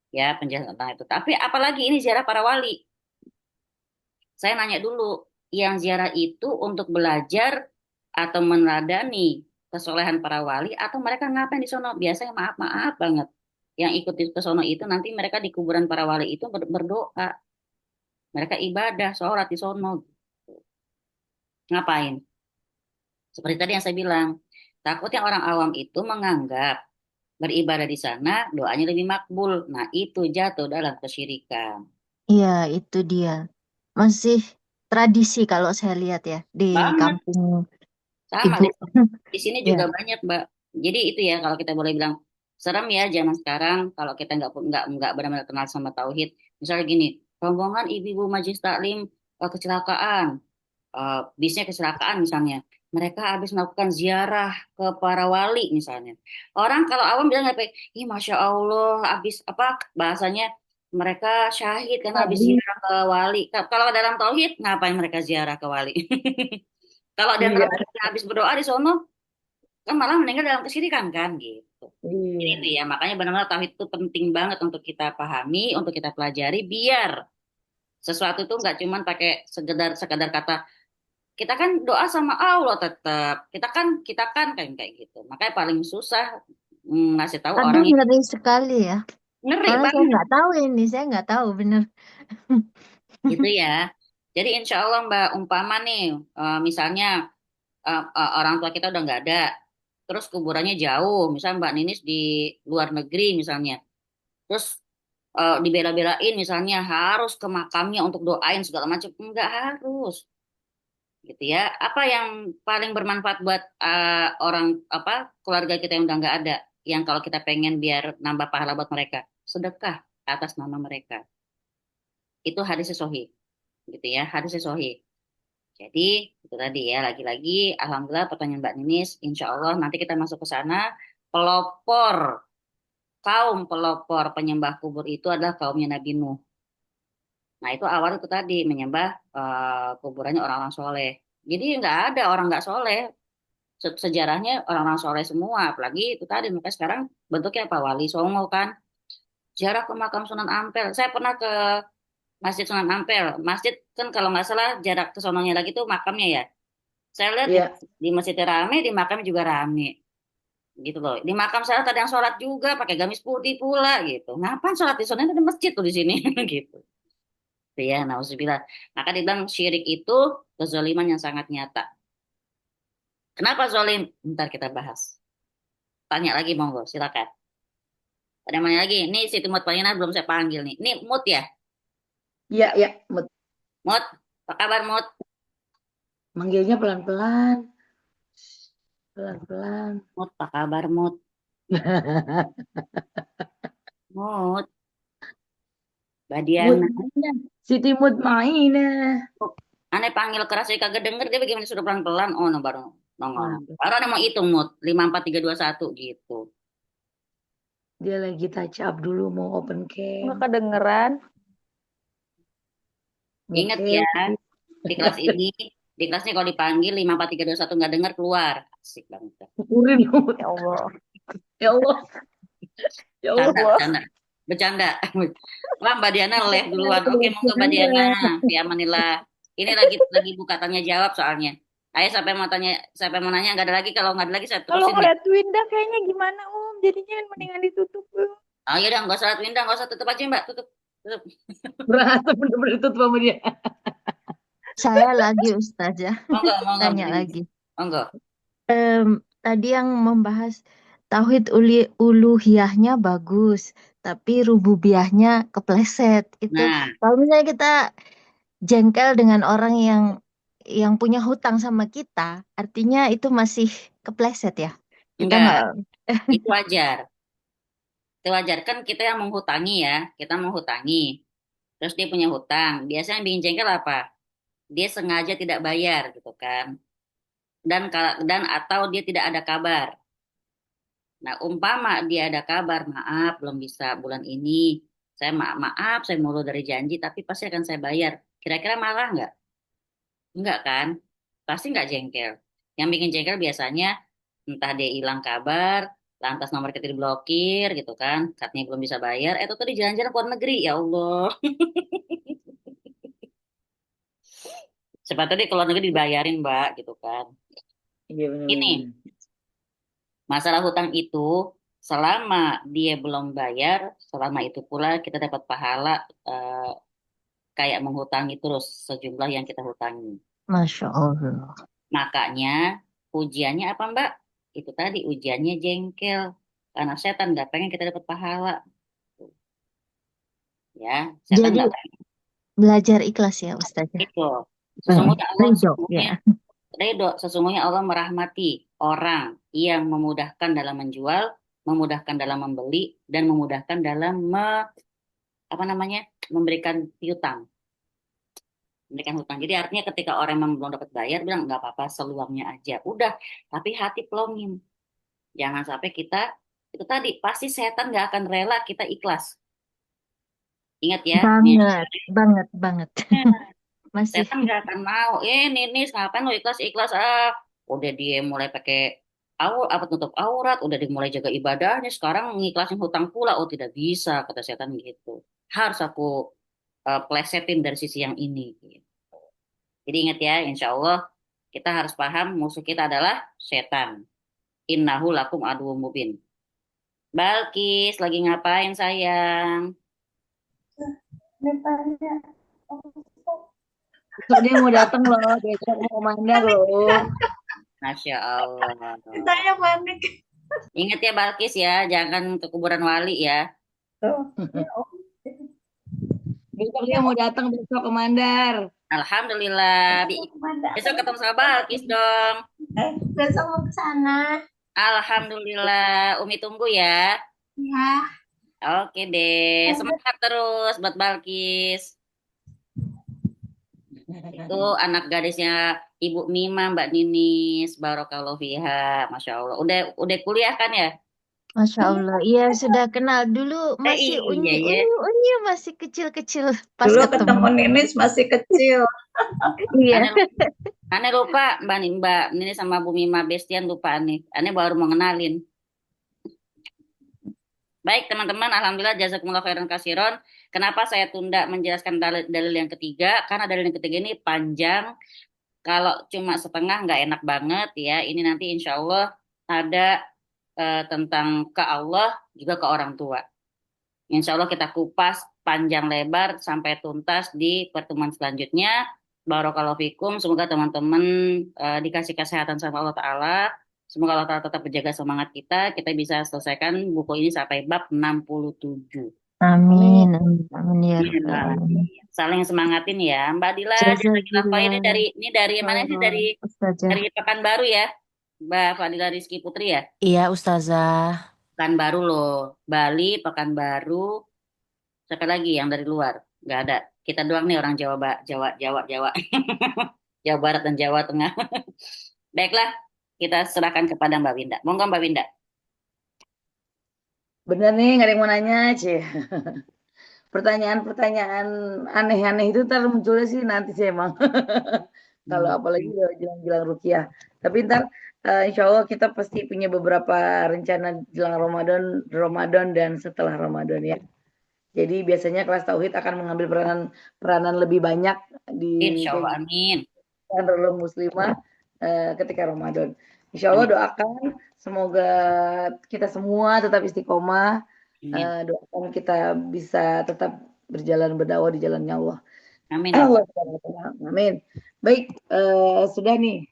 Ya penjelasan tentang itu. Tapi apalagi ini ziarah para wali. Saya nanya dulu, yang ziarah itu untuk belajar atau meneladani kesolehan para wali atau mereka ngapain di sono? Biasanya maaf-maaf banget. Yang ikut ke sono itu nanti mereka di kuburan para wali itu berdoa. Mereka ibadah, sholat di sono. Ngapain? Seperti tadi yang saya bilang, takutnya orang awam itu menganggap beribadah di sana doanya lebih makbul. Nah, itu jatuh dalam kesyirikan. Iya, itu dia. Masih tradisi kalau saya lihat ya di Banget, kampung sama ibu. di sini Ya, juga banyak, Mbak. Jadi itu ya kalau kita boleh bilang serem ya zaman sekarang kalau kita nggak benar-benar kenal sama tauhid. Misalnya gini, rombongan ibu-ibu majelis taklim kecelakaan, bisnya kecelakaan misalnya. Mereka habis melakukan ziarah ke para wali misalnya. Orang kalau awam bilang apa? Ih, masya Allah, habis apa bahasanya mereka syahid karena habis Wali. ziarah ke wali. Kalau dalam tauhid ngapain mereka ziarah ke wali? Kalau di antara Iya, mereka habis berdoa di sono kan malah meninggal dalam kesyirikan kan gitu. Jadi itu iya. ya, makanya benar-benar tauhid itu penting banget untuk kita pahami, untuk kita pelajari biar sesuatu itu nggak cuman pakai sekedar sekadar kata kita kan doa sama Allah tetap. Kita kan kayak gitu. Makanya paling susah ngasih tahu aduh orang yang ngeri sekali ya. ngeri Karena saya banget nggak tahu ini, saya nggak tahu bener. gitu ya. Jadi insya Allah Mbak umpama nih misalnya orang tua kita udah nggak ada, terus kuburannya jauh, misalnya Mbak Ninis di luar negeri misalnya, terus dibela-belain misalnya harus ke makamnya untuk doain segala macam, enggak harus, gitu ya. Apa yang paling bermanfaat buat orang apa keluarga kita yang udah nggak ada, yang kalau kita pengen biar nambah pahala buat mereka, sedekah atas nama mereka, itu hadis sahih, gitu ya, hadis sahih. Jadi itu tadi ya lagi-lagi alhamdulillah pertanyaan Mbak Ninis insya Allah nanti kita masuk ke sana pelopor kaum pelopor penyembah kubur itu adalah kaumnya Nabi Nuh. Nah itu awal itu tadi menyembah kuburannya orang-orang soleh. Jadi nggak ada orang nggak soleh. Sejarahnya orang-orang soleh semua. Apalagi itu tadi makanya sekarang bentuknya apa Wali Songo kan. Ziarah ke makam Sunan Ampel. Saya pernah ke Masjid Sunan Ampel. Masjid kan kalau nggak salah jarak ke sononya lagi tuh makamnya ya. Saya lihat Iya. di masjidnya rame, di makamnya juga rame. Gitu loh. Di makam saya ada yang sholat juga pakai gamis putih pula gitu. Ngapain sholat di sana ada masjid tuh di sini gitu. Tuh ya, nauzubillah. Maka dibilang syirik itu kezaliman yang sangat nyata. Kenapa zolim? Ntar kita bahas. Tanya lagi monggo, silakan. Ada yang nanya lagi? Ini si Timot Palina belum saya panggil nih. Ini Mut ya? Iya, iya. Mut, apa kabar Mut? Manggilnya pelan-pelan. Pelan-pelan. Mut, apa kabar Mut? Mut, Mood Badiana. mana? Siti mood mana? Aneh panggil keras saya kagak denger dia bagaimana sudah pelan-pelan. Oh, no, baru nongol. Nah, Baru ada mau hitung Mut. 5 4 3 2 1 gitu. Dia lagi touch up dulu mau open Nggak cam. kedengeran. Ingat Oke, ya, di kelas ini kalau dipanggil 5, 4, 3, 2, 1 nggak dengar keluar. Asik banget. syukurin. Ya Allah. Ya Allah, ya Allah. Bercanda. Wah, Mbak Diana live duluan. Oke, monggo Mbak Diana. Fi amanillah. Ini lagi buka tanya jawab soalnya. Ayo siapa yang mau nanya nggak ada lagi. Kalau nggak ada lagi saya Kalau terusin nih. ngeliat Winda kayaknya gimana Jadinya mendingan ditutup dulu. Oh iya, nggak usah Winda, nggak usah, tutup aja Mbak, tutup. Berasa bener-bener tutup sama dia. Saya lagi Ustazah, Monggo, tanya Mbak. lagi. Monggo. Tadi yang membahas tauhid uluhiyahnya bagus, tapi rububiyahnya kepleset. Itu Nah, kalau misalnya kita jengkel dengan orang yang punya hutang sama kita, artinya itu masih kepleset ya. Kita enggak, nggak itu wajar. Itu wajar kan kita yang menghutangi ya, kita menghutangi. Terus dia punya hutang. Biasanya yang bikin jengkel apa? Dia sengaja tidak bayar gitu kan. Dan atau dia tidak ada kabar. Nah, umpama dia ada kabar, maaf belum bisa bulan ini. Saya maaf, saya mulai dari janji, tapi pasti akan saya bayar. Kira-kira marah nggak? Enggak kan? Pasti nggak jengkel. Yang bikin jengkel biasanya entah dia hilang kabar, lantas nomor kita diblokir gitu kan, katanya belum bisa bayar. Itu tadi jalan-jalan ke luar negeri, ya Allah. Sepatutnya dia ke luar negeri dibayarin, Mbak, gitu kan. Iya benar. Ini masalah hutang itu selama dia belum bayar, selama itu pula kita dapat pahala kayak menghutangi terus sejumlah yang kita hutangi. Masya Allah. Makanya ujiannya apa Mbak? Itu tadi ujiannya jengkel. Karena setan nggak pengen kita dapat pahala. Ya, setan Jadi nggak pengen belajar ikhlas ya Ustazah. itu. Sesungguhnya Allah Ridho ya. sesungguhnya Allah merahmati orang yang memudahkan dalam menjual, memudahkan dalam membeli, dan memudahkan dalam memberikan piutang. Memberikan hutang. Jadi artinya ketika orang yang belum dapat bayar bilang nggak apa-apa seluangnya aja. Udah, tapi hati pelongin. Jangan sampai kita itu tadi pasti setan nggak akan rela kita ikhlas. Ingat ya, Banget. Masih. setan nggak akan mau. Nih, ngapain lo ikhlas? Udah dia mulai pakai tutup aurat, udah dimulai jaga ibadahnya. Sekarang ngiklasin hutang pula. Oh tidak bisa, kata setan gitu. Harus aku plesetin dari sisi yang ini. Gitu. Jadi ingat ya, insya Allah kita harus paham musuh kita adalah setan. Innahu lakum aduwwum mubin. Balkis, lagi ngapain sayang? Besok dia mau datang loh, besok mau kemana loh. Masya Allah. Saya panik. Ingat ya Balkis ya, jangan ke kuburan wali ya. Besok dia mau datang besok ke Mandar. Alhamdulillah. Besok ketemu sama Balkis dong. Besok mau ke sana. Alhamdulillah. Umi tunggu ya. Ya. Oke deh. Semangat terus buat Balkis. Itu anak gadisnya Ibu Mima, Mbak Ninis, Barokallahu fiha, Masya Allah. Udah kuliah kan ya? Masya Allah. Iya sudah kenal dulu masih iya. unyu masih kecil-kecil pas Dulu ketemu. ketemu Ninis masih kecil. Iya. Aneh lupa Mbak Ninis sama Bu Mima Bestian lupa aneh. Aneh baru mau ngenalin. Baik teman-teman, alhamdulillah jazakumullah khairan kasiron. Kenapa saya tunda menjelaskan dalil yang ketiga? Karena dalil yang ketiga ini panjang. Kalau cuma setengah nggak enak banget ya. Ini nanti insya Allah ada tentang ke Allah juga ke orang tua. Insya Allah kita kupas panjang lebar sampai tuntas di pertemuan selanjutnya. Barakallahu fikum. Semoga teman-teman dikasih kesehatan sama Allah Ta'ala. Semoga Allah Ta'ala tetap menjaga semangat kita. Kita bisa selesaikan buku ini sampai bab 67. Amin ya Iya. Rabbal alamin. Saling semangatin ya. Mbak Dila, ini dari mana sih? Dari Pekanbaru ya? Mbak Fadila Rizky Putri ya? Iya Ustazah. Pekanbaru loh. Bali, Pekanbaru. Siapa lagi yang dari luar? Nggak ada. Kita doang nih orang Jawa. Jawa Barat dan Jawa Tengah. Baiklah, kita serahkan kepada Mbak Winda. Monggo Mbak Winda. Bener nih, nggak ada yang mau nanya, Cie. Pertanyaan-pertanyaan aneh-aneh itu ntar munculnya sih nanti sih emang. Kalau apalagi udah jelang-jelang rukiah. Tapi ntar insya Allah kita pasti punya beberapa rencana jelang Ramadan, Ramadan dan setelah Ramadan ya. Jadi biasanya kelas tauhid akan mengambil peranan lebih banyak di Insya Allah, amin. Nurul Muslimah ketika Ramadan. Insya Allah Amin. doakan semoga kita semua tetap istiqomah. Amin. Doakan kita bisa tetap berjalan berdakwah di jalannya Allah. Amin. Ya Allah Allah. Amin. Baik, sudah nih.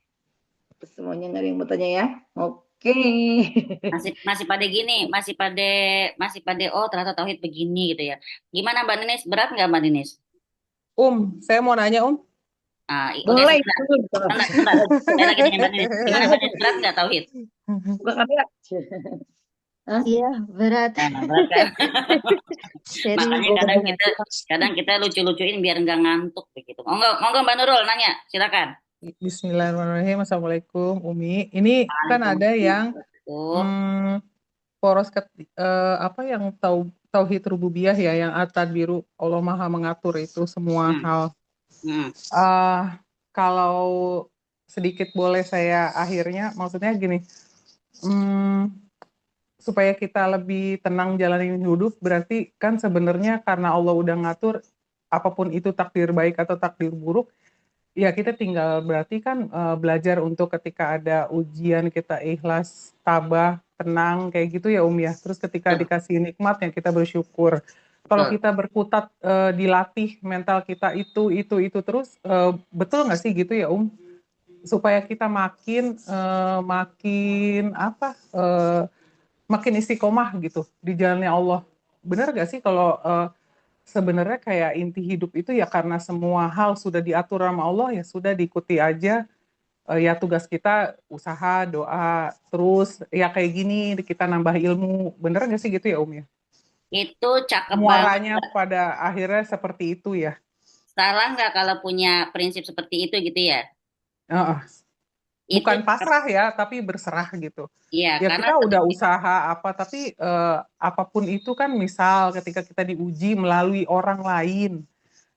Semuanya nggak ada yang mau tanya ya? Oke. Masih pada gini, masih pada oh ternyata tauhid begini gitu ya. Gimana Mbak Ninis? Berat nggak Mbak Ninis? Saya mau nanya Udah Boleh. sebentar. Saya lagi tanya Mbak Ninis. Gimana Mbak Ninis? Berat nggak tauhid? Buka kamera. Iya, berat. Berat kan? Serius. Makanya kadang kita lucu-lucuin biar nggak ngantuk begitu. Monggo Mbak Nurul nanya, silakan. Bismillahirrahmanirrahim. Assalamualaikum Umi. Ini kan ada yang poros apa yang tauhid rububiyah ya, yang at-tadbiru, Allah Maha mengatur itu semua hal. Kalau sedikit boleh saya akhirnya, maksudnya gini, supaya kita lebih tenang jalanin hidup, berarti kan sebenarnya karena Allah udah ngatur apapun itu takdir baik atau takdir buruk, ya kita tinggal berarti kan belajar untuk ketika ada ujian kita ikhlas, tabah, tenang kayak gitu ya ya. Terus ketika dikasih nikmat yang kita bersyukur. Kalau kita berkutat dilatih mental kita itu terus, betul nggak sih gitu ya supaya kita makin makin istiqomah gitu di jalannya Allah. Benar nggak sih kalau sebenarnya kayak inti hidup itu ya karena semua hal sudah diatur sama Allah, ya sudah diikuti aja. Ya tugas kita usaha, doa, terus ya kayak gini kita nambah ilmu. Bener nggak sih gitu ya ya? Itu cakep Muaranya banget. pada akhirnya seperti itu ya. Salah nggak kalau punya prinsip seperti itu gitu ya? Bukan pasrah ya, tapi berserah gitu. Iya, Ya karena kita udah usaha apa, tapi apapun itu kan, misal ketika kita diuji melalui orang lain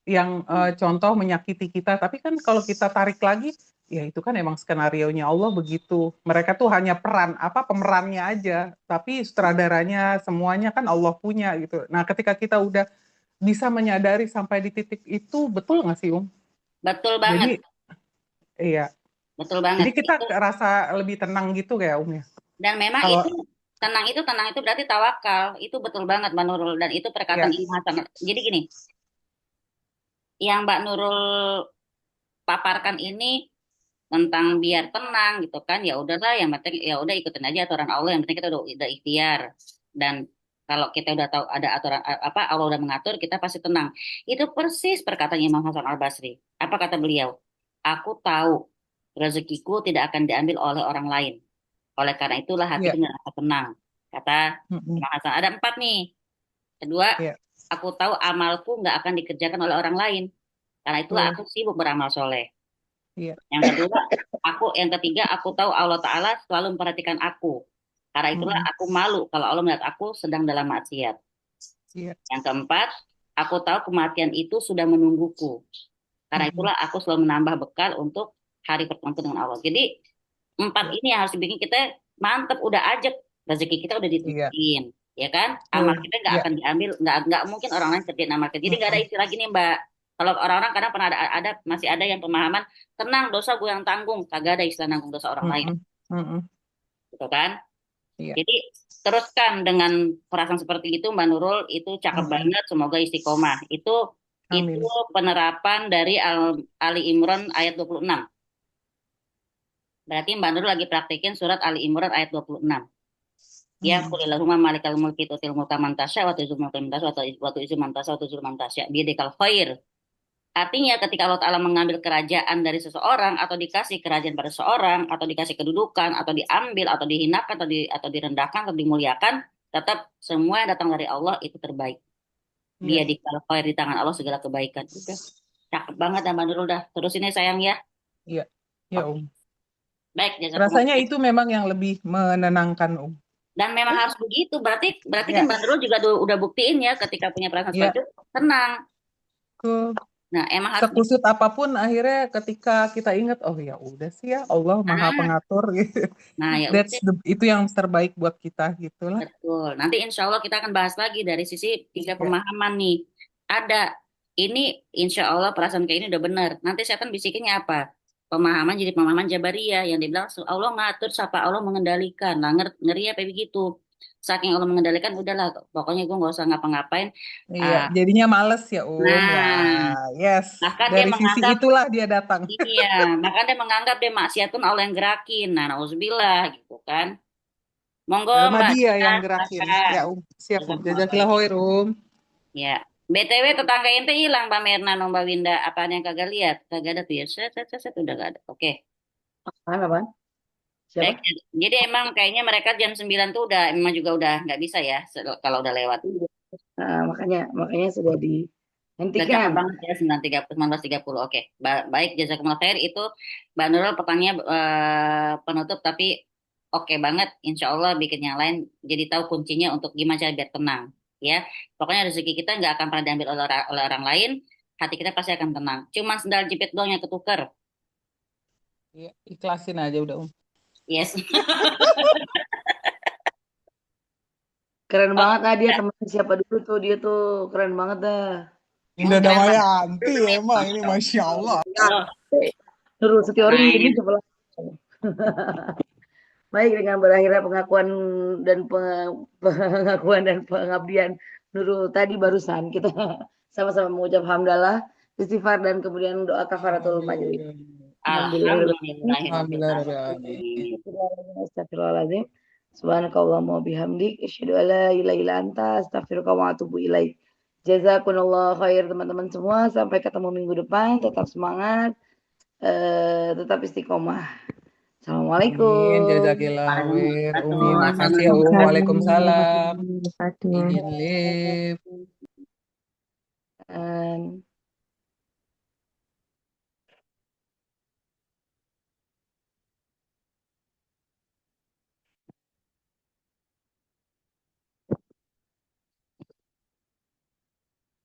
yang contoh menyakiti kita, tapi kan kalau kita tarik lagi, ya itu kan emang skenarionya Allah begitu. Mereka tuh hanya pemerannya aja, tapi sutradaranya semuanya kan Allah punya gitu. Nah ketika kita udah bisa menyadari sampai di titik itu, betul nggak sih Betul banget. Jadi iya. Betul banget. Jadi kita rasa lebih tenang gitu kayak ya. Dan memang tenang itu berarti tawakal. Itu betul banget Mbak Nurul, dan itu perkataan Imam Hasan. Jadi gini, yang Mbak Nurul paparkan ini tentang biar tenang gitu kan, ya udahlah, yang penting ya udah ikutin aja aturan Allah, yang penting kita udah ikhtiar. Dan kalau kita udah tahu ada aturan Allah udah mengatur, kita pasti tenang. Itu persis perkataan Imam Hasan Al-Basri. Apa kata beliau? Aku tahu rezekiku tidak akan diambil oleh orang lain. Oleh karena itulah hatiku merasa tenang. Kata Imam Hasan. Ada 4 nih. Kedua, aku tahu amalku nggak akan dikerjakan oleh orang lain. Karena itulah aku sibuk beramal soleh. Yang kedua, yang ketiga, aku tahu Allah Ta'ala selalu memperhatikan aku. Karena itulah aku malu kalau Allah melihat aku sedang dalam maksiat. Yang keempat, aku tahu kematian itu sudah menungguku. Karena itulah aku selalu menambah bekal untuk hari pertemuan dengan Allah. Jadi 4 ini yang harus dibikin kita mantep, udah ajak, rezeki kita udah ditutupin, ya kan? Amal kita nggak akan diambil, nggak mungkin orang lain kerjain amal kita. Jadi nggak ada istilah gini Mbak. Kalau orang-orang kadang pernah masih ada yang pemahaman tenang, dosa gue yang tanggung, kagak ada istilah nanggung dosa orang lain, gitu kan? Jadi teruskan dengan perasaan seperti itu Mbak Nurul, itu cakep banget. Semoga istiqomah. Itu penerapan dari Ali Imran ayat 26. Berarti Mbak Nurul lagi praktekin surat Ali Imran ayat 26. Ya qulillahumma malikal mulki tu'til mulka man tasya wa tu'izzu man tasya wa tu'izzu man tasya wa tu'izzu man tasya biyadikal khair. Artinya ketika Allah Ta'ala mengambil kerajaan dari seseorang, atau dikasih kerajaan pada seseorang, atau dikasih kedudukan, atau diambil, atau dihinakan, atau direndahkan, atau dimuliakan, tetap semua yang datang dari Allah itu terbaik. Biyadikal khair, di tangan Allah segala kebaikan. Udah cakep banget Mbak Nurul, dah terusin ya sayang ya. Iya. Ya Baik, rasanya itu memang yang lebih menenangkan Dan memang harus begitu. Berarti Ya, kan Mbak Nurul juga udah buktiin ya ketika punya perasaan ya, seperti itu tenang. betul. Nah, emang harus Sekusut apapun akhirnya ketika kita ingat, oh ya udah sih ya Allah Maha Pengatur gitu. Nah, ya udah. Itu yang terbaik buat kita gitu lah. Betul. Nanti insya Allah kita akan bahas lagi dari sisi tiga Ya. pemahaman nih. Ada. Ini insya Allah perasaan kayak ini udah benar. Nanti setan bisikinnya apa? Pemahaman jadi pemahaman Jabariyah yang dibilang Allah ngatur, siapa Allah mengendalikan. Nah, ngeri apa begitu? Saking Allah mengendalikan, udahlah. Pokoknya gue nggak usah ngapa-ngapain. Iya, jadinya males ya Nah, ya, yes. bahkan dia Dari sisi menganggap itulah dia datang. iya, bahkan dia menganggap dia maksiatun Allah yang gerakin. Nah, nauzubillah gitu kan. Monggo Sama Mbak dia Dina, yang gerakin. silakan. Ya, siap. Jazakumullah Jazakillah khair. khair, Ya. BTW tetangga ente hilang Mbak Mirna sama Mbak Winda. Apaan yang kagak lihat? Kagak ada tuh ya. Set, udah gak ada. Oke. Apaan? Siapa? Baik. Jadi emang kayaknya mereka jam 9 tuh emang juga udah nggak bisa ya kalau udah lewat. Nah, makanya sudah Udah cepet dihentikan. banget ya 19.30. Oke. Baik, jazakumullah khair itu Mbak Nurul pertanyaan penutup tapi oke banget. Insya Allah bikin yang lain jadi tahu kuncinya untuk gimana cara biar tenang. Ya, pokoknya rezeki kita nggak akan pernah diambil oleh orang lain. Hati kita pasti akan tenang. Cuma sendal jepit doang yang ketuker. Iya, ikhlasin aja udah. Yes. Keren banget dia temen siapa dulu tuh, dia tuh keren banget dah. Indah Damayanti emang ini Masya Allah. Nurul Setiori ini sebelah. Baik, dengan berakhirnya pengakuan dan pengabdian Nurul tadi barusan kita sama-sama mengucap hamdalah, istighfar dan kemudian doa kafaratul majelis. Alhamdulillahirobbilalamin. Subhanakallahumma bihamdik asyhadu an la ilaha illa anta astaghfiruka wa atubu ilaik. Jazakumullah khair teman-teman semua, sampai ketemu minggu depan, tetap semangat, tetap istiqomah. Assalamualaikum. Amin, jazakillah khair. Umi, makasih ya Umi. Waalaikumsalam. Izin live.